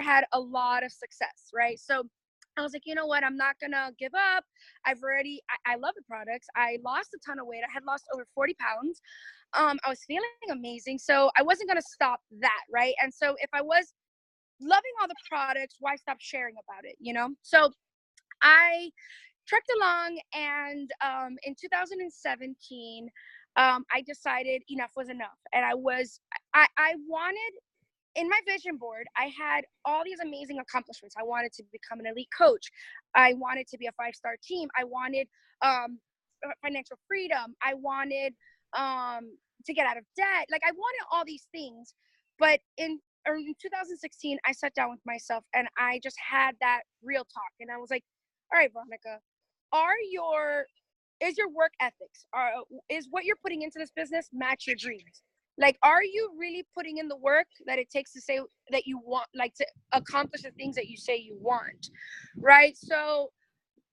had a lot of success, right? So I was like, you know what? I'm not gonna give up. I love the products. I lost a ton of weight. I had lost over 40 pounds. I was feeling amazing. So I wasn't gonna stop that, right? And so if I was loving all the products, why stop sharing about it, you know? So I trekked along, and in 2017, I decided enough was enough. And I wanted, in my vision board, I had all these amazing accomplishments. I wanted to become an elite coach. I wanted to be a 5-star team. I wanted financial freedom. I wanted to get out of debt. Like, I wanted all these things. But in 2016, I sat down with myself and I just had that real talk. And I was like, all right, Veronica, is your work ethics, is what you're putting into this business match your dreams? Like, are you really putting in the work that it takes to say that you want, like, to accomplish the things that you say you want, right? So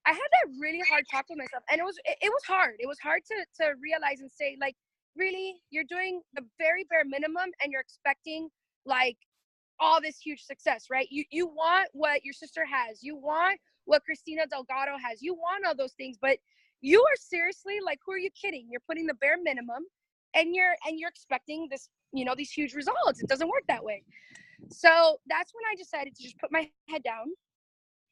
I had that really hard talk with myself, and it was hard. It was hard to realize and say, like, really, you're doing the very bare minimum, and you're expecting, like, all this huge success, right? You want what your sister has, you want what Christina Delgado has, you want all those things, but you are seriously, like, who are you kidding? You're putting the bare minimum, and you're expecting this, these huge results. It doesn't work that way. So that's when I decided to just put my head down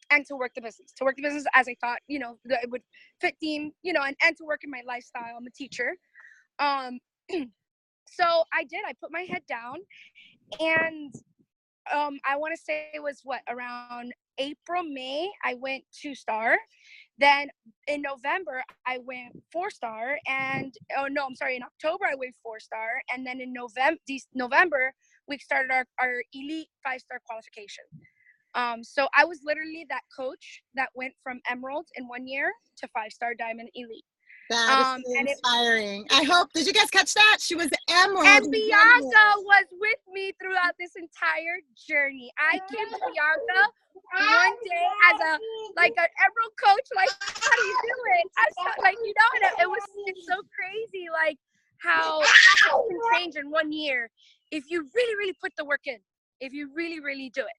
and to work the business as I thought, that it would fit theme, and to work in my lifestyle. I'm a teacher. Um, so I put my head down, and I want to say it was around April, May, I went 2-star. Then in November, I went 4-star. And oh no, I'm sorry, in October, I went 4-star. And then in November, we started our elite 5-star qualification. So I was literally that coach that went from Emerald in 1 year to 5-star Diamond Elite. That is so inspiring. Did you guys catch that? She was Emerald. And Bianca was with me throughout this entire journey. I came to Bianca one day as an Emerald coach, like, how do you do it? I felt like, it's so crazy, like, how it can change in 1 year if you really, really put the work in, if you really, really do it.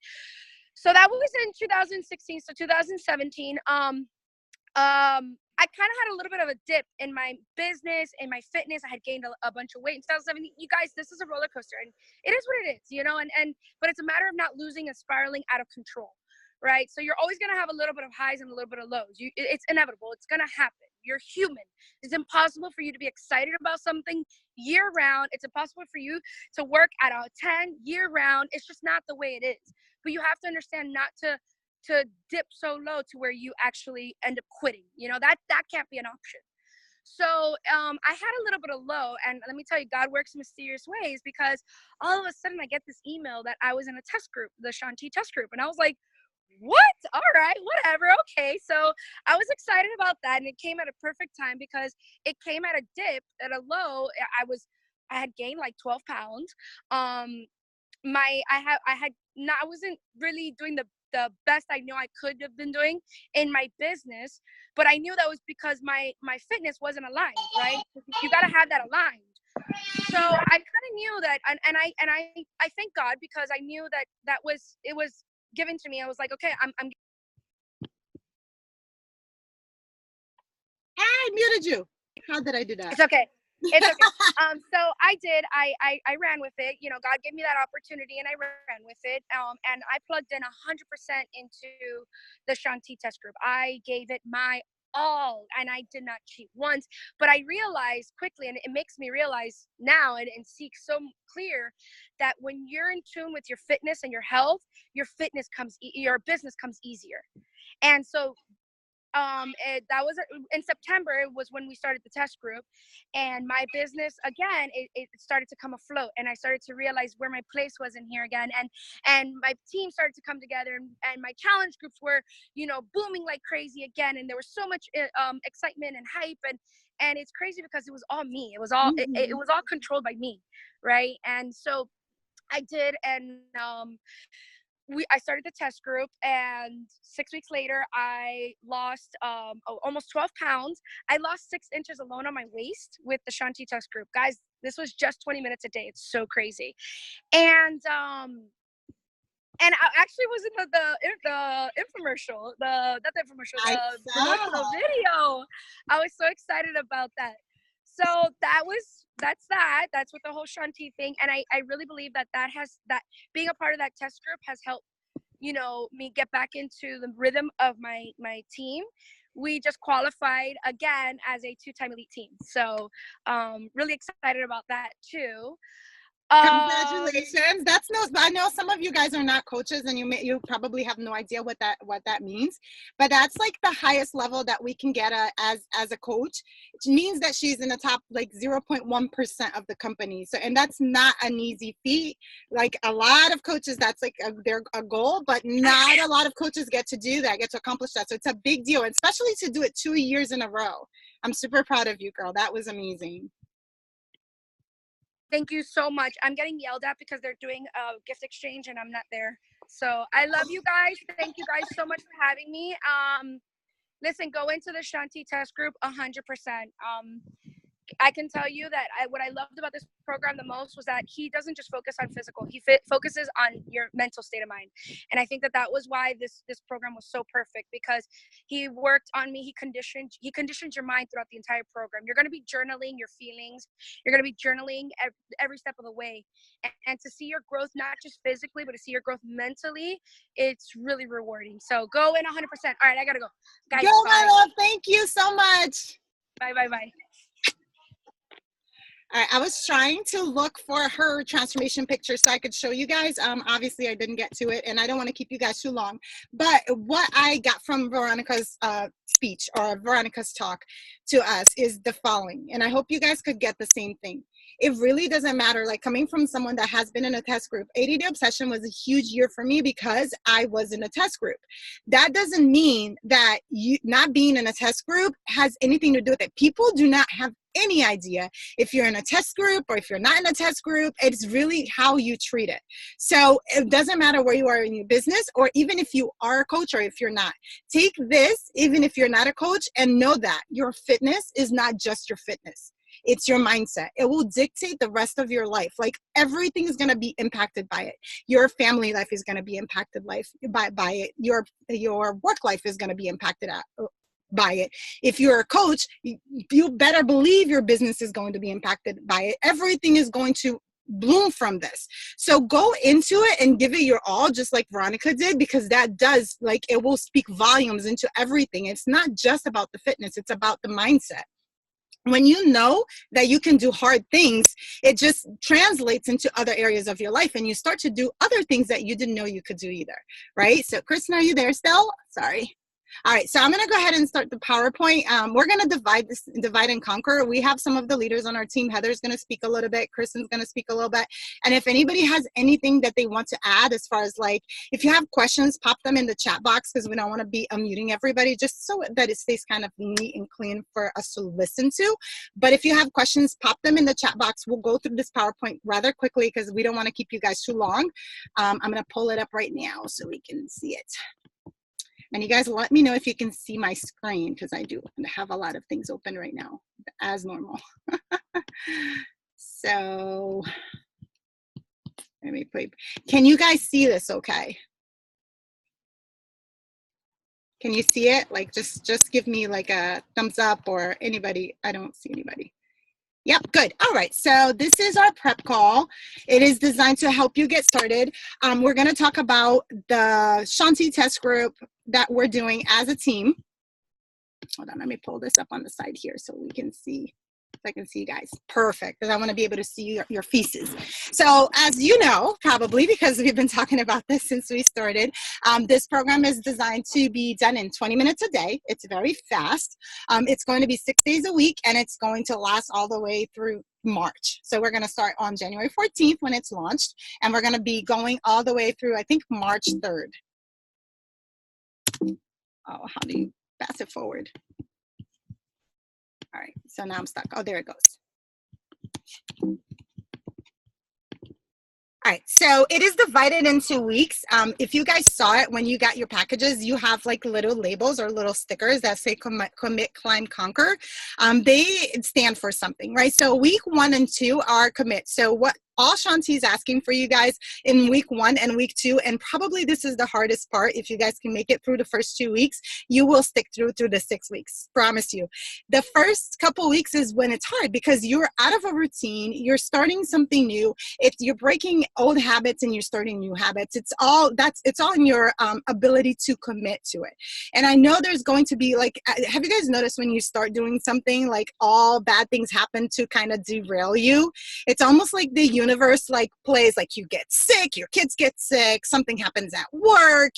So that was in 2016. So 2017, I kind of had a little bit of a dip in my business, in my fitness. I had gained a bunch of weight in 2017. You guys, this is a roller coaster, and it is what it is, but it's a matter of not losing and spiraling out of control, right? So you're always going to have a little bit of highs and a little bit of lows. It's inevitable. It's going to happen. You're human. It's impossible for you to be excited about something year round. It's impossible for you to work at a 10 year round. It's just not the way it is. But you have to understand not to dip so low to where you actually end up quitting. That can't be an option. So I had a little bit of low, and let me tell you, God works in mysterious ways, because all of a sudden I get this email that I was in a test group, the Shanti test group, and I was like, what? All right, whatever. Okay. So I was excited about that, and it came at a perfect time, because it came at a dip, at a low. I had gained like 12 pounds. I wasn't really doing the best I knew I could have been doing in my business, but I knew that was because my fitness wasn't aligned, right? You got to have that aligned. So I kind of knew that, and I thank God, because I knew that it was given to me. I was like, okay, I'm I muted you. How did I do that? It's okay. It's okay. So I did. I ran with it. God gave me that opportunity, and I ran with it. And I plugged in 100% into the Shanti test group. I gave it my all, and I did not cheat once. But I realized quickly, and it makes me realize now and see so clear, that when you're in tune with your fitness and your health, your business comes easier. And so that was in September, was when we started the test group, and my business again, it started to come afloat, and I started to realize where my place was in here again, and my team started to come together, and my challenge groups were booming like crazy again, and there was so much excitement and hype, and it's crazy because it was all me. It was all it was all controlled by me, right? And so I did, and I started the test group, and 6 weeks later, I lost almost 12 pounds. I lost 6 inches alone on my waist with the Shanti test group. Guys, this was just 20 minutes a day. It's so crazy. And And I actually was in the infomercial, not the infomercial, I the saw. promotional video. I was so excited about that. So that's that. That's with the whole Shanti thing. And I really believe that being a part of that test group has helped, me get back into the rhythm of my team. We just qualified again as a 2-time elite team. So really excited about that too. Congratulations. That's no, I know some of you guys are not coaches and you probably have no idea what that means, but that's like the highest level that we can get as a coach. It means that she's in the top like 0.1% of the company. So, and that's not an easy feat. Like a lot of coaches, that's like their goal, but not a lot of coaches get to do that, get to accomplish that. So it's a big deal, especially to do it 2 years in a row. I'm super proud of you, girl. That was amazing. Thank you so much. I'm getting yelled at because they're doing a gift exchange and I'm not there. So I love you guys. Thank you guys so much for having me. Listen, go into the Shanti test group 100%. I can tell you that what I loved about this program the most was that he doesn't just focus on physical. He focuses on your mental state of mind. And I think that was why this program was so perfect, because he worked on me. He conditioned your mind throughout the entire program. You're going to be journaling your feelings. You're going to be journaling every step of the way. And to see your growth, not just physically, but to see your growth mentally, it's really rewarding. So go in 100%. All right, I got to go. Guys, Go, bye. my love. Thank you so much. Bye. All right, I was trying to look for her transformation picture so I could show you guys. Obviously, I didn't get to it, and I don't want to keep you guys too long. But what I got from Veronica's speech or Veronica's talk to us is the following, and I hope you guys could get the same thing. It really doesn't matter, like coming from someone that has been in a test group. 80-day obsession was a huge year for me because I was in a test group. That doesn't mean that you not being in a test group has anything to do with it. People do not have any idea if you're in a test group or if you're not in a test group. It's really how you treat it. So it doesn't matter where you are in your business, or even if you are a coach or if you're not. Take this, even if you're not a coach, and know that your fitness is not just your fitness. It's your mindset. It will dictate the rest of your life. Like everything is going to be impacted by it. Your family life is going to be impacted by it. Your work life is going to be impacted by it. If you're a coach, you better believe your business is going to be impacted by it. Everything is going to bloom from this. So go into it and give it your all, just like Veronica did, because that does, like, it will speak volumes into everything. It's not just about the fitness, it's about the mindset. When you know that you can do hard things, it just translates into other areas of your life, and you start to do other things that you didn't know you could do either, right? So Kristen, are you there still? Sorry. All right, so I'm going to go ahead and start the PowerPoint. We're going to divide and conquer. We have some of the leaders on our team. Heather's going to speak a little bit. Kristen's going to speak a little bit. And if anybody has anything that they want to add, as far as like, if you have questions, pop them in the chat box, because we don't want to be unmuting everybody, just so that it stays kind of neat and clean for us to listen to. But if you have questions, pop them in the chat box. We'll go through this PowerPoint rather quickly because we don't want to keep you guys too long. I'm going to pull it up right now so we can see it. And you guys let me know if you can see my screen, because I do have a lot of things open right now, as normal. So let me put, can you guys see this okay? Can you see it? Like just give me like a thumbs up, or anybody. I don't see anybody. Yep, good. All right, so this is our prep call. It is designed to help you get started. We're going to talk about the Shanti test group that we're doing as a team. Hold on, let me pull this up on the side here so we can see. If I can see you guys. Perfect, because I want to be able to see your faces. So as you know, probably because we've been talking about this since we started, this program is designed to be done in 20 minutes a day. It's very fast. It's going to be 6 days a week, and it's going to last all the way through March. So we're going to start on January 14th when it's launched, and we're going to be going all the way through, I think, March 3rd. Oh, how do you pass it forward? All right, so now I'm stuck. Oh, there it goes. All right, so it is divided into weeks. If you guys saw it when you got your packages, you have like little labels or little stickers that say commit, climb, conquer. They stand for something, right? So week 1 and 2 are commit. So what all Shanti's asking for you guys in week 1 and week 2, and probably this is the hardest part. If you guys can make it through the first 2 weeks, you will stick through the 6 weeks. Promise you. The first couple weeks is when it's hard because you're out of a routine. You're starting something new. You're breaking old habits and you're starting new habits. It's all in your ability to commit to it. And I know there's going to be like, have you guys noticed when you start doing something, like all bad things happen to kind of derail you? It's almost like the universe like plays, like you get sick, your kids get sick, something happens at work,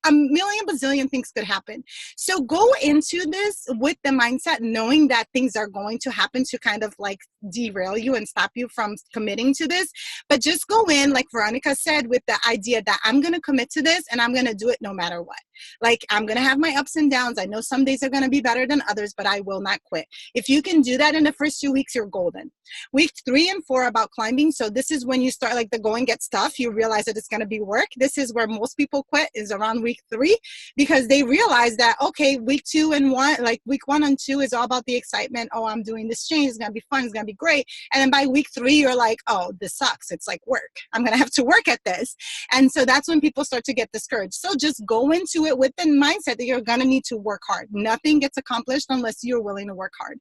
a million bazillion things could happen. So go into this with the mindset knowing that things are going to happen to kind of like derail you and stop you from committing to this. But just go in, like Veronica said, with the idea that I'm going to commit to this and I'm going to do it no matter what. Like, I'm going to have my ups and downs. I know some days are going to be better than others, but I will not quit. If you can do that in the first 2 weeks, you're golden. Week 3 and 4 about climbing. So this is when you start, like the going gets tough. You realize that it's going to be work. This is where most people quit, is around week 3, because they realize that, okay, week 2 and 1, like week 1 and 2 is all about the excitement. Oh, I'm doing this change. It's going to be fun. It's going to be great. And then by week 3, you're like, oh, this sucks. It's like work. I'm going to have to work at this. And so that's when people start to get discouraged. So just go into it with the mindset that you're going to need to work hard. Nothing gets accomplished unless you're willing to work hard.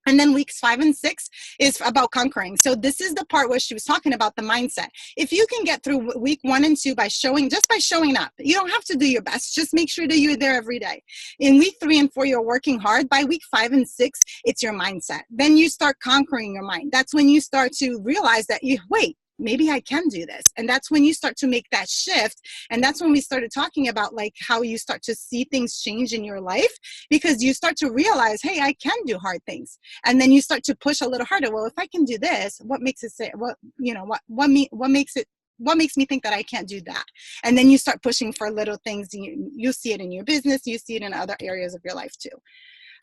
And then weeks 5 and 6 is about conquering. So this is the part where she was talking about the mindset. If you can get through week 1 and 2 by showing up, you don't have to do your best. Just make sure that you're there every day. In week 3 and 4, you're working hard. By week 5 and 6, it's your mindset. Then you start conquering your mind. That's when you start to realize that maybe I can do this. And that's when you start to make that shift. And that's when we started talking about like how you start to see things change in your life, because you start to realize, hey, I can do hard things. And then you start to push a little harder. Well, if I can do this, what makes it say, what makes me think that I can't do that? And then you start pushing for little things. You see it in your business. You see it in other areas of your life too.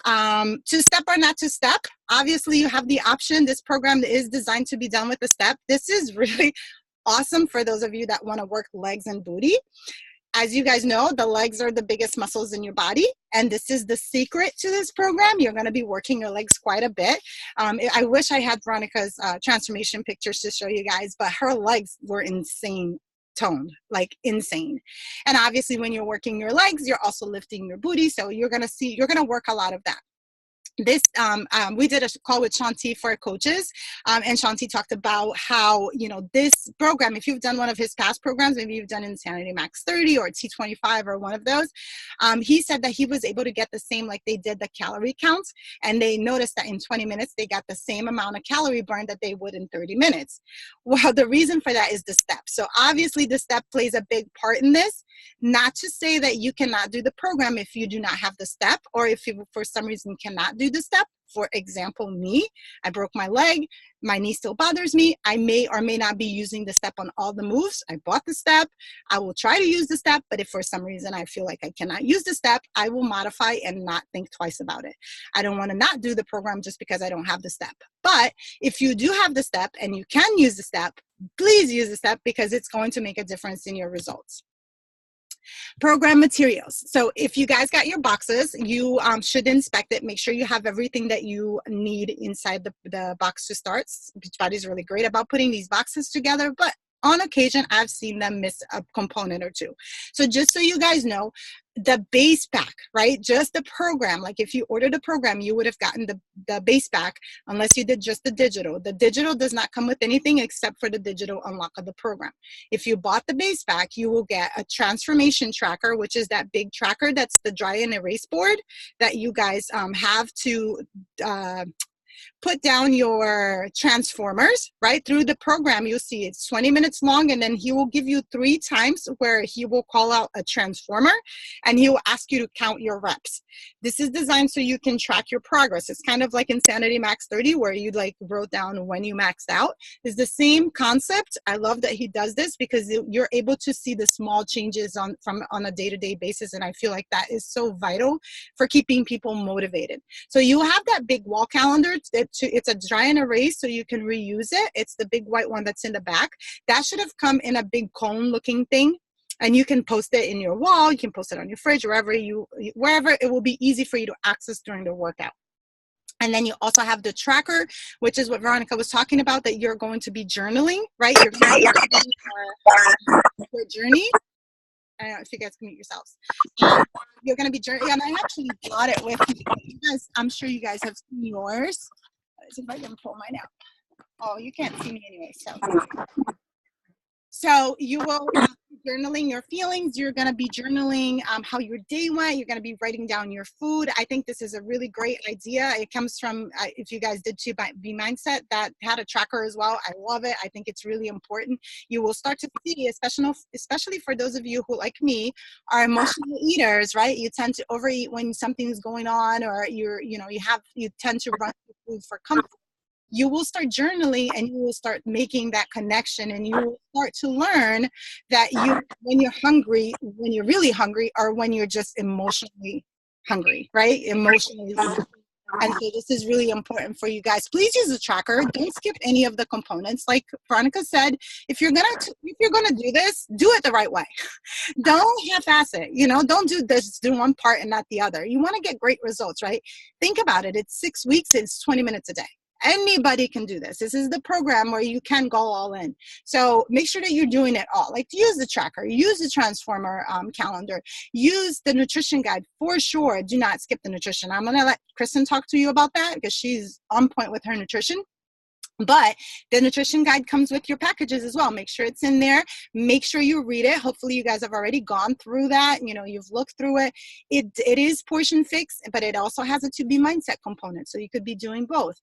To step or not to step, obviously you have the option. This program is designed to be done with a step. This is really awesome for those of you that want to work legs and booty. As you guys know, the legs are the biggest muscles in your body, and this is the secret to this program. You're going to be working your legs quite a bit. I wish I had Veronica's transformation pictures to show you guys, but her legs were insane toned, like insane. And obviously when you're working your legs, you're also lifting your booty. So you're going to work a lot of that. This we did a call with Shanti for coaches, and Shanti talked about how, this program, if you've done one of his past programs, maybe you've done Insanity Max 30 or T25 or one of those, he said that he was able to get the same, like they did the calorie counts, and they noticed that in 20 minutes they got the same amount of calorie burn that they would in 30 minutes. Well, the reason for that is the step. So obviously the step plays a big part in this. Not to say that you cannot do the program if you do not have the step, or if you for some reason cannot do the step. For example, me, I broke my leg, my knee still bothers me. I may or may not be using the step on all the moves. I bought the step. I will try to use the step, but if for some reason I feel like I cannot use the step, I will modify and not think twice about it. I don't want to not do the program just because I don't have the step. But if you do have the step and you can use the step, please use the step, because it's going to make a difference in your results. Program materials. So if you guys got your boxes, you should inspect it. Make sure you have everything that you need inside the box to start. Beachbody is really great about putting these boxes together, but on occasion, I've seen them miss a component or two. So just so you guys know, the base pack, right? Just the program. Like if you ordered a program, you would have gotten the base pack unless you did just the digital. The digital does not come with anything except for the digital unlock of the program. If you bought the base pack, you will get a transformation tracker, which is that big tracker that's the dry and erase board that you guys have to put down your transformers, right? Through the program, you'll see it's 20 minutes long, and then he will give you 3 times where he will call out a transformer, and he will ask you to count your reps. This is designed so you can track your progress. It's kind of like Insanity Max 30, where you like wrote down when you maxed out. It's the same concept. I love that he does this because you're able to see the small changes on a day-to-day basis, and I feel like that is so vital for keeping people motivated. So you have that big wall calendar. It's a dry and erase, so you can reuse it. It's the big white one that's in the back. That should have come in a big cone looking thing, and you can post it in your wall. You can post it on your fridge, wherever it will be easy for you to access during the workout. And then you also have the tracker, which is what Veronica was talking about, that you're going to be journaling, right? You're going to be your journey. I don't know if you guys can mute yourselves. You're going to be journaling. And I actually brought it with me. You guys, I'm sure you guys have seen yours. Let's see if I can pull mine out. Oh, you can't see me anyway. So you will be journaling your feelings. You're going to be journaling how your day went. You're going to be writing down your food. I think this is a really great idea. It comes from, if you guys did too, Be Mindset, that had a tracker as well. I love it. I think it's really important. You will start to see, especially for those of you who, like me, are emotional eaters, right? You tend to overeat when something's going on, or you tend to run to food for comfort. You will start journaling and you will start making that connection, and you will start to learn that when you're hungry, when you're really hungry, or when you're just emotionally hungry, right? Emotionally. And so this is really important for you guys. Please use a tracker. Don't skip any of the components. Like Veronica said, if you're gonna do this, do it the right way. Don't half-ass it. Don't do this, do one part and not the other. You want to get great results, right? Think about it. It's 6 weeks. It's 20 minutes a day. Anybody can do this. This is the program where you can go all in. So make sure that you're doing it all. Like, use the tracker, use the Transformer calendar, use the nutrition guide for sure. Do not skip the nutrition. I'm going to let Kristen talk to you about that because she's on point with her nutrition. But the nutrition guide comes with your packages as well. Make sure it's in there. Make sure you read it. Hopefully you guys have already gone through that. You've looked through it. It is portion fixed, but it also has a to be mindset component. So you could be doing both.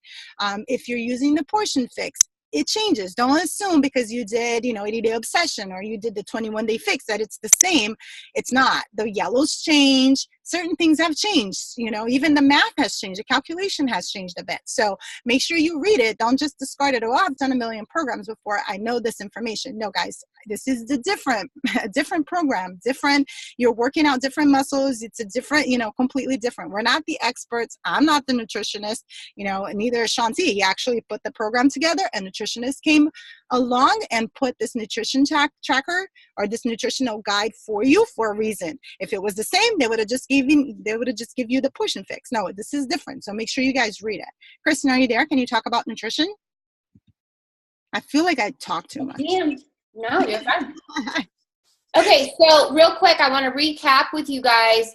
If you're using the portion fix, it changes. Don't assume because you did, 80-day obsession or you did the 21-day fix that it's the same. It's not. The yellows change. Certain things have changed. Even the math has changed. The calculation has changed a bit. So make sure you read it. Don't just discard it. Oh, I've done a million programs before. I know this information. No, guys, this is a different program. Different. You're working out different muscles. It's a different, completely different. We're not the experts. I'm not the nutritionist. Neither is Shanti. He actually put the program together. A nutritionist came along and put this nutrition tracker or this nutritional guide for you for a reason. If it was the same, they would have just give you the portion fix. No, this is different. So make sure you guys read it. Kristen, are you there? Can you talk about nutrition? I feel like I talk too much. Damn. No, you're fine. Okay, so real quick, I want to recap with you guys.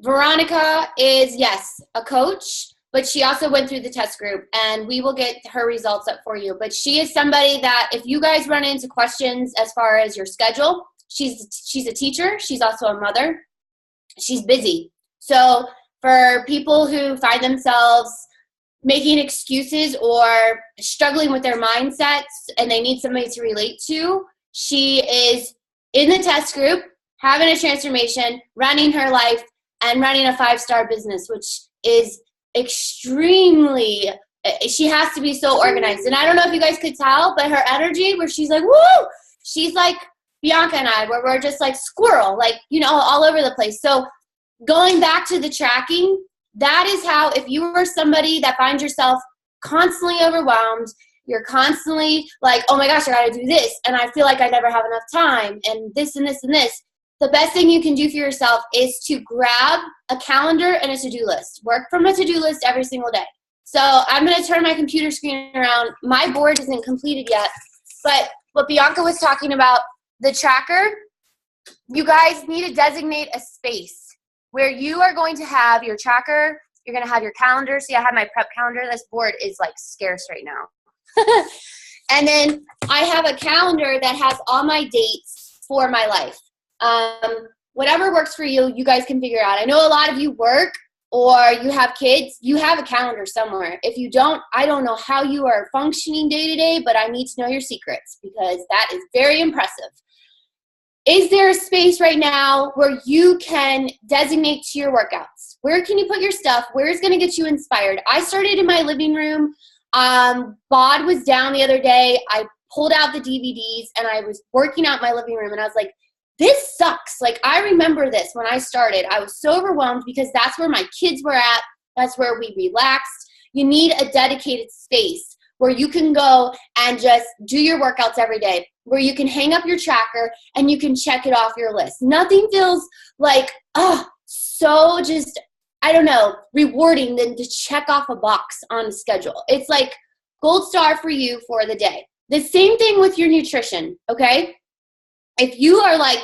Veronica is, yes, a coach, but she also went through the test group, and we will get her results up for you. But she is somebody that if you guys run into questions as far as your schedule, she's a teacher. She's also a mother. She's busy. So for people who find themselves making excuses or struggling with their mindsets and they need somebody to relate to, she is in the test group, having a transformation, running her life, and running a 5-star business, which is extremely, she has to be so organized. And I don't know if you guys could tell, but her energy where she's like, woo, she's like Bianca and I, where we're just like squirrel, like, all over the place. So going back to the tracking, that is how, if you are somebody that finds yourself constantly overwhelmed, you're constantly like, oh my gosh, I got to do this, and I feel like I never have enough time, and this and this and this, the best thing you can do for yourself is to grab a calendar and a to-do list. Work from a to-do list every single day. So I'm going to turn my computer screen around. My board isn't completed yet, but what Bianca was talking about, the tracker, you guys need to designate a space where you are going to have your tracker, you're going to have your calendar. See, I have my prep calendar. This board is like scarce right now. And then I have a calendar that has all my dates for my life. Whatever works for you, you guys can figure out. I know a lot of you work or you have kids, you have a calendar somewhere. If you don't, I don't know how you are functioning day to day, but I need to know your secrets because that is very impressive. Is there a space right now where you can designate to your workouts? Where can you put your stuff? Where is going to get you inspired? I started in my living room. Bod was down the other day. I pulled out the DVDs and I was working out in my living room and I was like, this sucks. Like, I remember this when I started. I was so overwhelmed because that's where my kids were at. That's where we relaxed. You need a dedicated space where you can go and just do your workouts every day, where you can hang up your tracker and you can check it off your list. Nothing feels like, so just I don't know, rewarding than to check off a box on the schedule. It's like gold star for you for the day. The same thing with your nutrition, okay? If you are like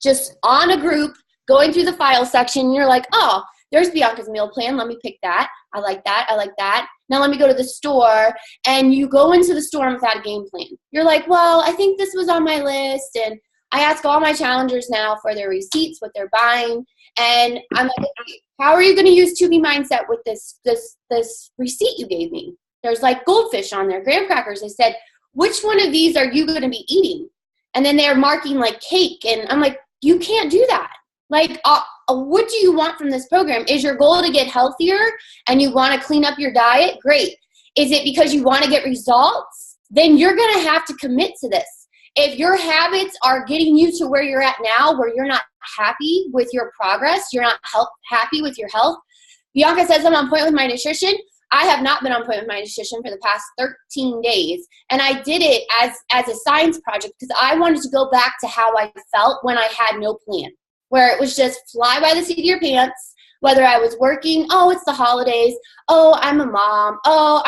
just on a group, going through the file section, you're like, oh, there's Bianca's meal plan. Let me pick that. I like that. I like that. Now let me go to the store. And you go into the store without a game plan. You're like, well, I think this was on my list. And I ask all my challengers now for their receipts, what they're buying. And I'm like, how are you going to use 2B mindset with this receipt you gave me? There's like goldfish on there, graham crackers. They said, which one of these are you going to be eating? And then they're marking like cake. And I'm like, you can't do that. Like, what do you want from this program? Is your goal to get healthier and you want to clean up your diet? Great. Is it because you want to get results? Then you're going to have to commit to this. If your habits are getting you to where you're at now, where you're not happy with your progress, you're not happy with your health. Bianca says I'm on point with my nutrition. I have not been on point with my nutrition for the past 13 days. And I did it as a science project because I wanted to go back to how I felt when I had no plan, where it was just fly by the seat of your pants, whether I was working, oh, it's the holidays, oh, I'm a mom, oh,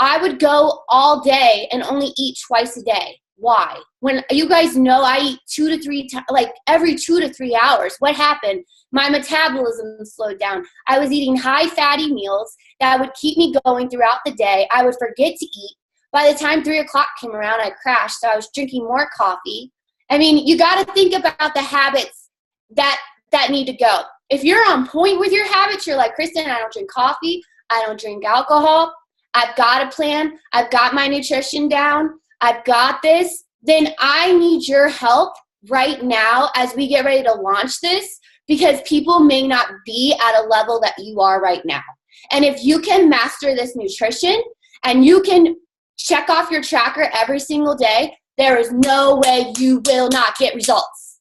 I would go all day and only eat twice a day. Why? When you guys know I eat 2 to 3 times, like every 2 to 3 hours, what happened? My metabolism slowed down. I was eating high fatty meals that would keep me going throughout the day. I would forget to eat. By the time 3 o'clock came around, I crashed. So I was drinking more coffee. I mean, you got to think about the habits that need to go. If you're on point with your habits, you're like, Kristen, I don't drink coffee. I don't drink alcohol. I've got a plan. I've got my nutrition down. I've got this. Then I need your help right now as we get ready to launch this, because people may not be at a level that you are right now. And if you can master this nutrition and you can check off your tracker every single day, there is no way you will not get results.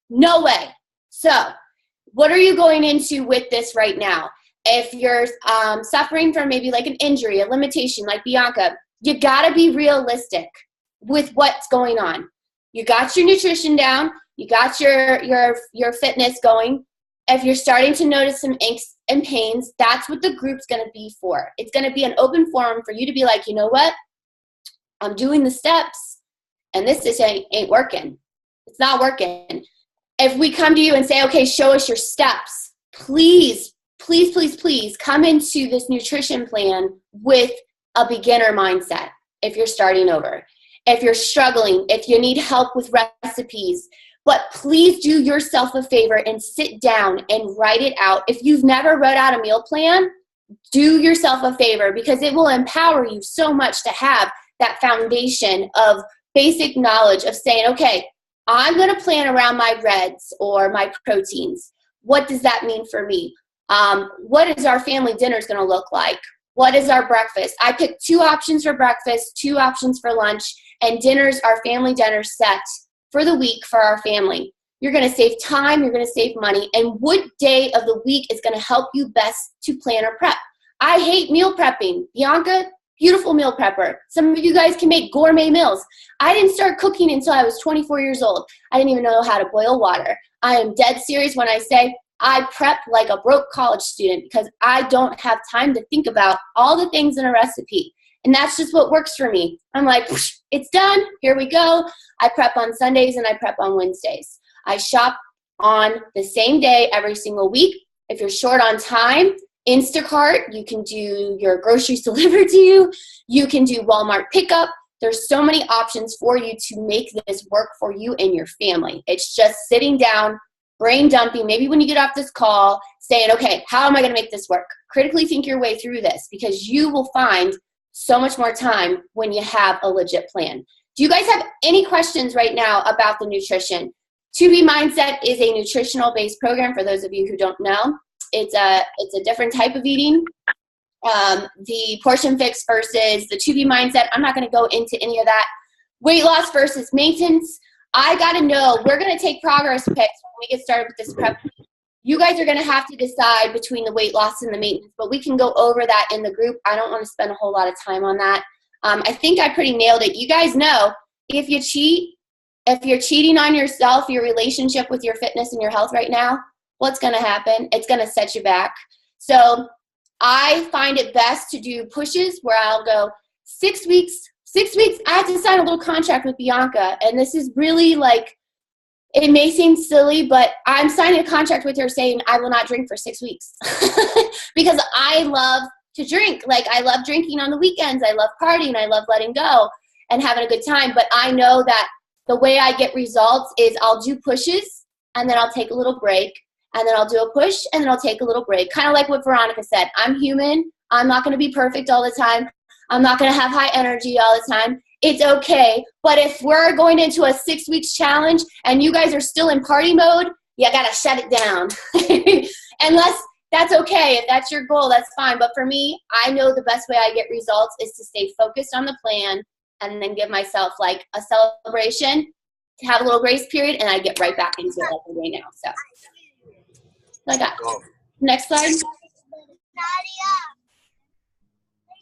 No way. So what are you going into with this right now? If you're suffering from maybe like an injury, a limitation like Bianca, you got to be realistic with what's going on. You got your nutrition down. You got your fitness going. If you're starting to notice some aches and pains, that's what the group's going to be for. It's going to be an open forum for you to be like, you know what? I'm doing the steps, and this just ain't working. It's not working. If we come to you and say, okay, show us your steps, please, please, please, please come into this nutrition plan with a beginner mindset if you're starting over. If you're struggling, if you need help with recipes, but please do yourself a favor and sit down and write it out. If you've never wrote out a meal plan, do yourself a favor, because it will empower you so much to have that foundation of basic knowledge of saying, okay, I'm going to plan around my reds or my proteins. What does that mean for me? What is our family dinners going to look like? What is our breakfast? I picked 2 options for breakfast, 2 options for lunch, and dinners, our family dinner set for the week for our family. You're going to save time, you're going to save money, and what day of the week is going to help you best to plan or prep? I hate meal prepping. Bianca, beautiful meal prepper. Some of you guys can make gourmet meals. I didn't start cooking until I was 24 years old. I didn't even know how to boil water. I am dead serious when I say I prep like a broke college student, because I don't have time to think about all the things in a recipe. And that's just what works for me. I'm like, it's done. Here we go. I prep on Sundays and I prep on Wednesdays. I shop on the same day every single week. If you're short on time, Instacart, you can do your groceries delivered to you. You can do Walmart pickup. There's so many options for you to make this work for you and your family. It's just sitting down, brain dumping, maybe when you get off this call, saying, okay, how am I going to make this work? Critically think your way through this, because you will find so much more time when you have a legit plan. Do you guys have any questions right now about the nutrition? 2B Mindset is a nutritional based program for those of you who don't know. It's a different type of eating. The portion fix versus the 2B Mindset, I'm not going to go into any of that. Weight loss versus maintenance. I got to know, we're going to take progress pics when we get started with this prep. You guys are going to have to decide between the weight loss and the maintenance, but we can go over that in the group. I don't want to spend a whole lot of time on that. I think I pretty nailed it. You guys know, if you cheat, if you're cheating on yourself, your relationship with your fitness and your health right now, what's going to happen? It's going to set you back. So I find it best to do pushes where I'll go 6 weeks. 6 weeks, I have to sign a little contract with Bianca. And this is really like, it may seem silly, but I'm signing a contract with her saying I will not drink for 6 weeks because I love to drink. Like, I love drinking on the weekends. I love partying. I love letting go and having a good time. But I know that the way I get results is I'll do pushes and then I'll take a little break and then I'll do a push and then I'll take a little break. Kind of like what Veronica said. I'm human. I'm not going to be perfect all the time. I'm not going to have high energy all the time. It's okay. But if we're going into a 6 weeks challenge and you guys are still in party mode, you got to shut it down. Unless that's okay. If that's your goal, that's fine. But for me, I know the best way I get results is to stay focused on the plan and then give myself like a celebration, to have a little grace period, and I get right back into it every day now. So I got next slide.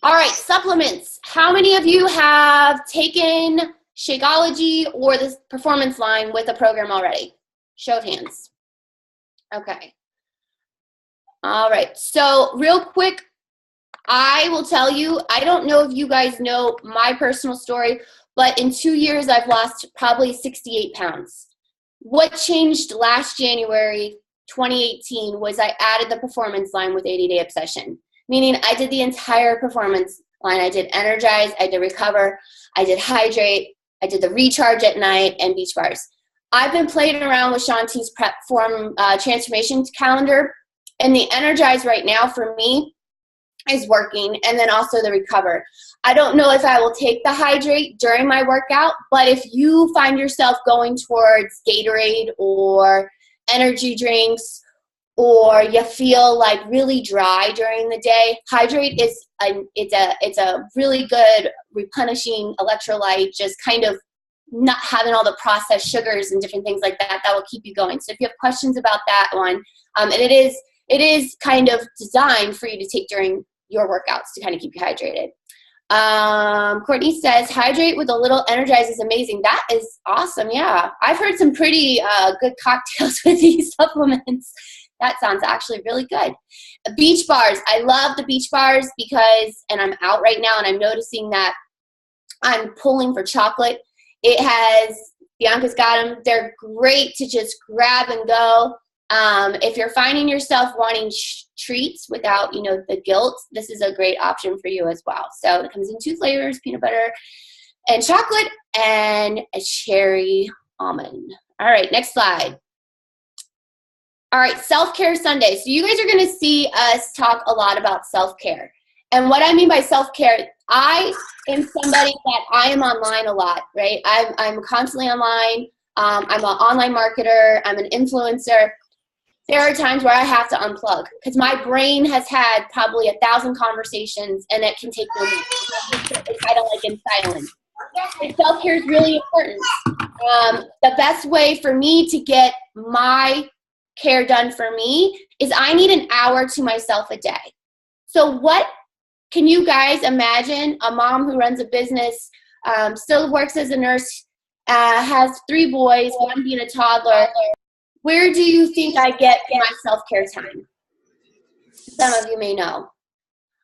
All right, supplements. How many of you have taken Shakeology or the performance line with a program already? Show of hands. Okay. All right, so real quick, I will tell you, I don't know if you guys know my personal story, but in 2 years, I've lost probably 68 pounds. What changed last January 2018 was I added the performance line with 80 Day Obsession, meaning I did the entire performance line. I did Energize, I did Recover, I did Hydrate, I did the Recharge at night, and Beach Bars. I've been playing around with Shanti's Prep Form transformation calendar, and the Energize right now for me is working, and then also the Recover. I don't know if I will take the Hydrate during my workout, but if you find yourself going towards Gatorade or energy drinks, or you feel like really dry during the day, Hydrate is it's a really good replenishing electrolyte, just kind of not having all the processed sugars and different things like that will keep you going. So if you have questions about that one, and it is kind of designed for you to take during your workouts to kind of keep you hydrated. Courtney says, hydrate with a little Energize is amazing. That is awesome. Yeah. I've heard some pretty good cocktails with these supplements. That sounds actually really good. Beach Bars. I love the Beach Bars because, and I'm out right now and I'm noticing that I'm pulling for chocolate. It has, Bianca's got them. They're great to just grab and go. If you're finding yourself wanting treats without, the guilt, this is a great option for you as well. So it comes in 2 flavors, peanut butter and chocolate, and a cherry almond. All right, next slide. All right, self-care Sunday. So you guys are going to see us talk a lot about self-care. And what I mean by self-care, I am somebody that I am online a lot, right? I'm constantly online. I'm an online marketer. I'm an influencer. There are times where I have to unplug because my brain has had probably 1,000 conversations and it can take me kind of like in silence. And self-care is really important. The best way for me to get my care done for me is I need an hour to myself a day. So what can you guys imagine? A mom who runs a business, still works as a nurse, has 3 boys, 1 being a toddler. Where do you think I get my self-care time? Some of you may know.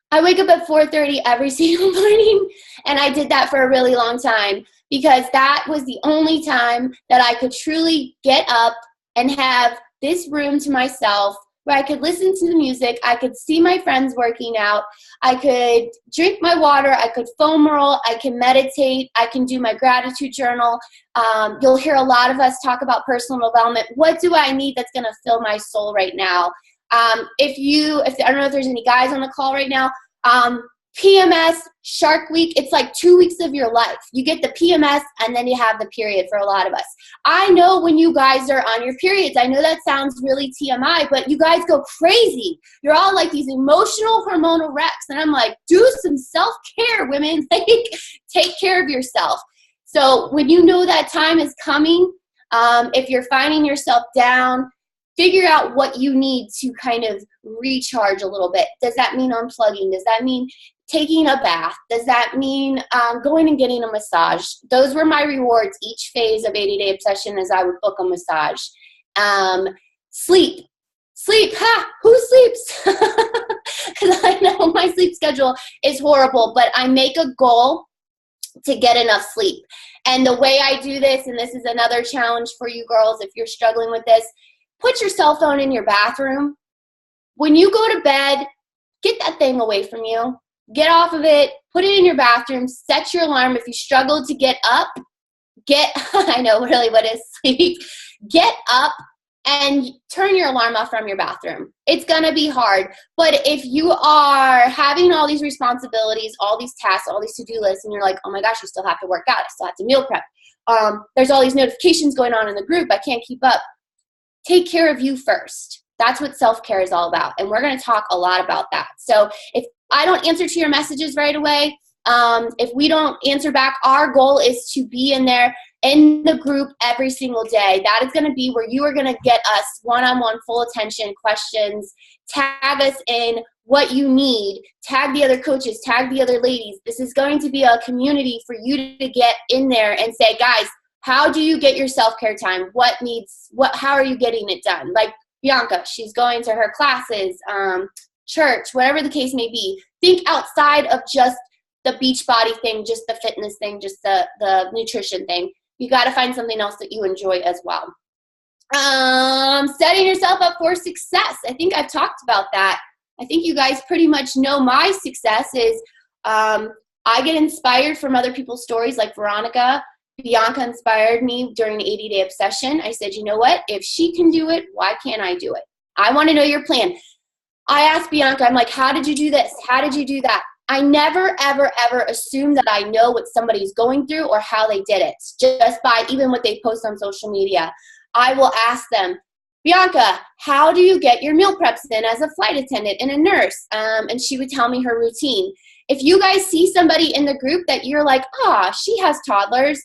I wake up at 4:30 every single morning, and I did that for a really long time because that was the only time that I could truly get up and have this room to myself where I could listen to the music, I could see my friends working out, I could drink my water, I could foam roll, I can meditate, I can do my gratitude journal. You'll hear a lot of us talk about personal development. What do I need that's going to fill my soul right now? If I don't know if there's any guys on the call right now, PMS, Shark Week, it's like 2 weeks of your life. You get the PMS and then you have the period for a lot of us. I know when you guys are on your periods, I know that sounds really TMI, but you guys go crazy. You're all like these emotional hormonal wrecks. And I'm like, do some self-care, women. Like, take care of yourself. So when you know that time is coming, if you're finding yourself down, figure out what you need to kind of recharge a little bit. Does that mean unplugging? Does that mean taking a bath? Does that mean going and getting a massage? Those were my rewards each phase of 80 Day Obsession as I would book a massage. Sleep. Sleep, who sleeps? Because I know my sleep schedule is horrible, but I make a goal to get enough sleep. And the way I do this, and this is another challenge for you girls if you're struggling with this, put your cell phone in your bathroom. When you go to bed, get that thing away from you. Get off of it, put it in your bathroom, set your alarm. If you struggle to get up, I know really what is sleep, get up and turn your alarm off from your bathroom. It's gonna be hard, but if you are having all these responsibilities, all these tasks, all these to-do lists, and you're like, oh my gosh, I still have to work out, I still have to meal prep, there's all these notifications going on in the group, I can't keep up. Take care of you first. That's what self-care is all about, and we're gonna talk a lot about that. So if I don't answer to your messages right away, if we don't answer back, our goal is to be in there in the group every single day. That is going to be where you are going to get us one-on-one full attention, questions, tag us in what you need, tag the other coaches, tag the other ladies. This is going to be a community for you to get in there and say, guys, how do you get your self-care time? How are you getting it done? Like Bianca, she's going to her classes, church, whatever the case may be. Think outside of just the beach body thing, just the fitness thing, just the nutrition thing. You got to find something else that you enjoy as well. Setting yourself up for success. I think I've talked about that. I think you guys pretty much know my success is I get inspired from other people's stories like Veronica. Bianca inspired me during an 80-day obsession. I said, you know what? If she can do it, why can't I do it? I want to know your plan. I asked Bianca, I'm like, how did you do this? How did you do that? I never, ever, ever assume that I know what somebody's going through or how they did it, just by even what they post on social media. I will ask them, Bianca, how do you get your meal preps in as a flight attendant and a nurse? And she would tell me her routine. If you guys see somebody in the group that you're like, she has toddlers,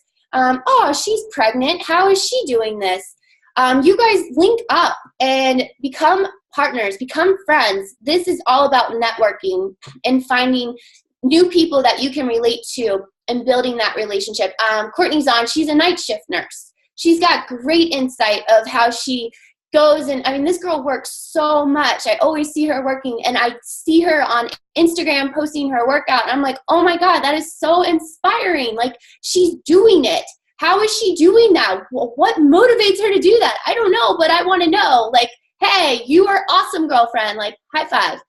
she's pregnant, how is she doing this? You guys link up and become partners, become friends. This is all about networking and finding new people that you can relate to and building that relationship. Courtney's on, she's a night shift nurse. She's got great insight of how she goes, and I mean, this girl works so much. I always see her working, and I see her on Instagram posting her workout, and I'm like, oh my God, that is so inspiring. Like, she's doing it. How is she doing that? What motivates her to do that? I don't know, but I want to know. Like, hey, you are awesome, girlfriend. Like, high five.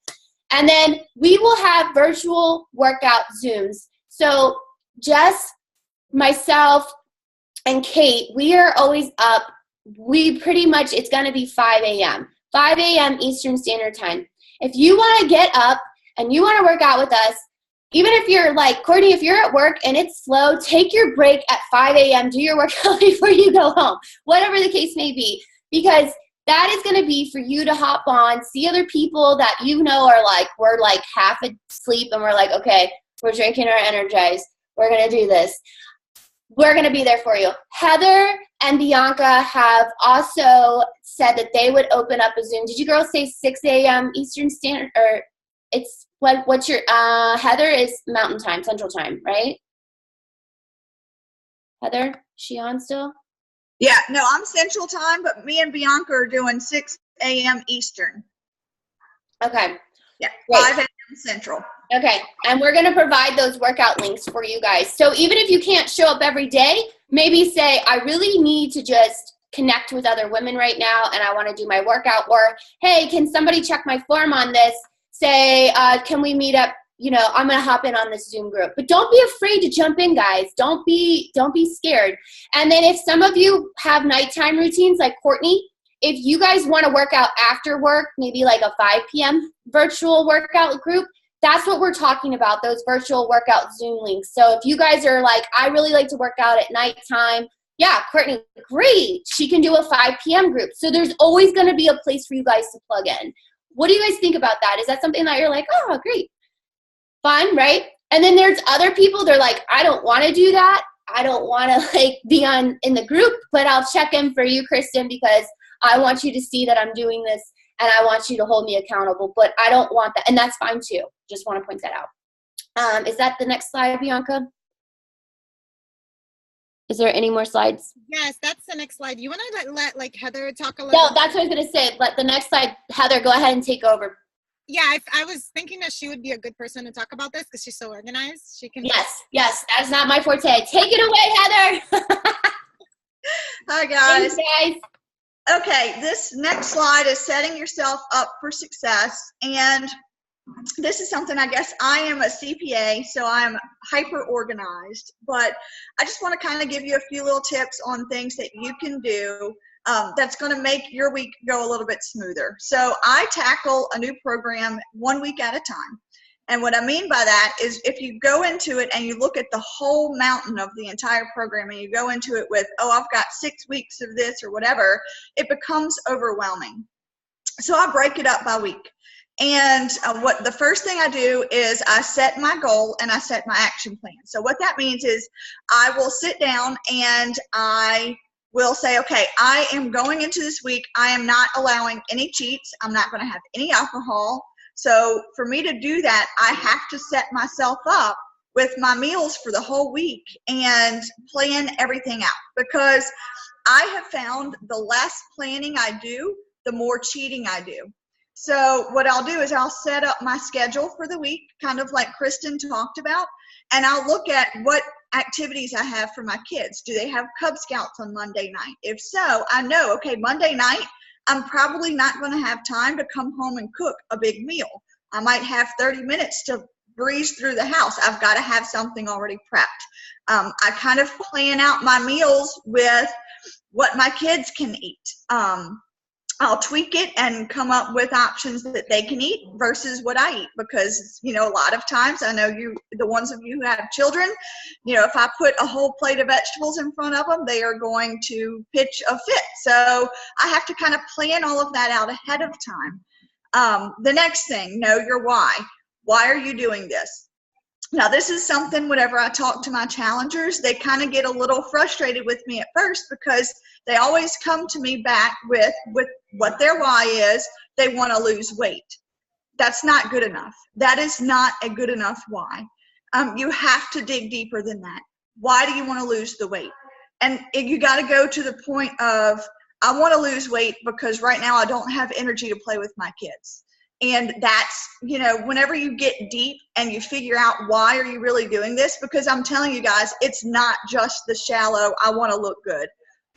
And then we will have virtual workout Zooms. So Jess, myself, and Kate, we are always up. We pretty much, it's going to be 5 a.m. 5 a.m. Eastern Standard Time. If you want to get up and you want to work out with us, even if you're like, Courtney, if you're at work and it's slow, take your break at 5 a.m., do your workout before you go home, whatever the case may be, because that is going to be for you to hop on, see other people that you know are like, we're like half asleep and we're like, okay, we're drinking our Energize. We're going to do this. We're going to be there for you. Heather and Bianca have also said that they would open up a Zoom. Did you girls say 6 a.m. Eastern Standard, or it's what's your, Heather is Mountain Time, Central Time, right? Heather, is she on still? Yeah, no, I'm Central Time, but me and Bianca are doing 6 a.m. Eastern. Okay. Yeah, great. 5 a.m. Central. Okay, and we're going to provide those workout links for you guys. So even if you can't show up every day, maybe say, I really need to just connect with other women right now and I want to do my workout, or, hey, can somebody check my form on this? Say, can we meet up? You know, I'm going to hop in on this Zoom group. But don't be afraid to jump in, guys. Don't be scared. And then if some of you have nighttime routines like Courtney, if you guys want to work out after work, maybe like a 5 p.m. virtual workout group, that's what we're talking about, those virtual workout Zoom links. So if you guys are like, I really like to work out at nighttime, yeah, Courtney, great. She can do a 5 p.m. group. So there's always going to be a place for you guys to plug in. What do you guys think about that? Is that something that you're like, oh, great, fun, right? And then there's other people, they're like, I don't want to do that. I don't want to like be in the group, but I'll check in for you, Kristen, because I want you to see that I'm doing this and I want you to hold me accountable, but I don't want that. And that's fine too. Just want to point that out. Is that the next slide, Bianca? Is there any more slides? Yes, that's the next slide. You want to let like Heather talk a little No, bit? that's what I was gonna say. Let the next slide, Heather, go ahead and take over. Yeah, I was thinking that she would be a good person to talk about this because she's so organized. She can. Yes, that's not my forte. Take it away, Heather. Hi, guys. Thanks, guys. Okay, this next slide is setting yourself up for success. And this is something, I guess I am a CPA, so I'm hyper organized, but I just want to kind of give you a few little tips on things that you can do that's going to make your week go a little bit smoother. So I tackle a new program 1 week at a time. And what I mean by that is if you go into it and you look at the whole mountain of the entire program and you go into it with, oh, I've got 6 weeks of this or whatever, it becomes overwhelming. So I break it up by week. And what the first thing I do is I set my goal and I set my action plan. So what that means is I will sit down and I will say, okay, I am going into this week. I am not allowing any cheats. I'm not going to have any alcohol. So for me to do that, I have to set myself up with my meals for the whole week and plan everything out, because I have found the less planning I do, the more cheating I do. So what I'll do is I'll set up my schedule for the week, kind of like Kristen talked about, and I'll look at what activities I have for my kids. Do they have Cub Scouts on Monday night? If so, I know, okay, Monday night, I'm probably not going to have time to come home and cook a big meal. I might have 30 minutes to breeze through the house. I've got to have something already prepped. I kind of plan out my meals with what my kids can eat. I'll tweak it and come up with options that they can eat versus what I eat, because, you know, a lot of times, I know you, the ones of you who have children, you know, if I put a whole plate of vegetables in front of them, they are going to pitch a fit. So I have to kind of plan all of that out ahead of time. The next thing, know your why. Why are you doing this? Now, this is something, whenever I talk to my challengers, they kind of get a little frustrated with me at first, because they always come to me back with what their why is. They want to lose weight. That's not good enough. That is not a good enough why. You have to dig deeper than that. Why do you want to lose the weight? And you got to go to the point of, I want to lose weight because right now I don't have energy to play with my kids. And that's, you know, whenever you get deep and you figure out why are you really doing this, because I'm telling you guys, it's not just the shallow, I want to look good.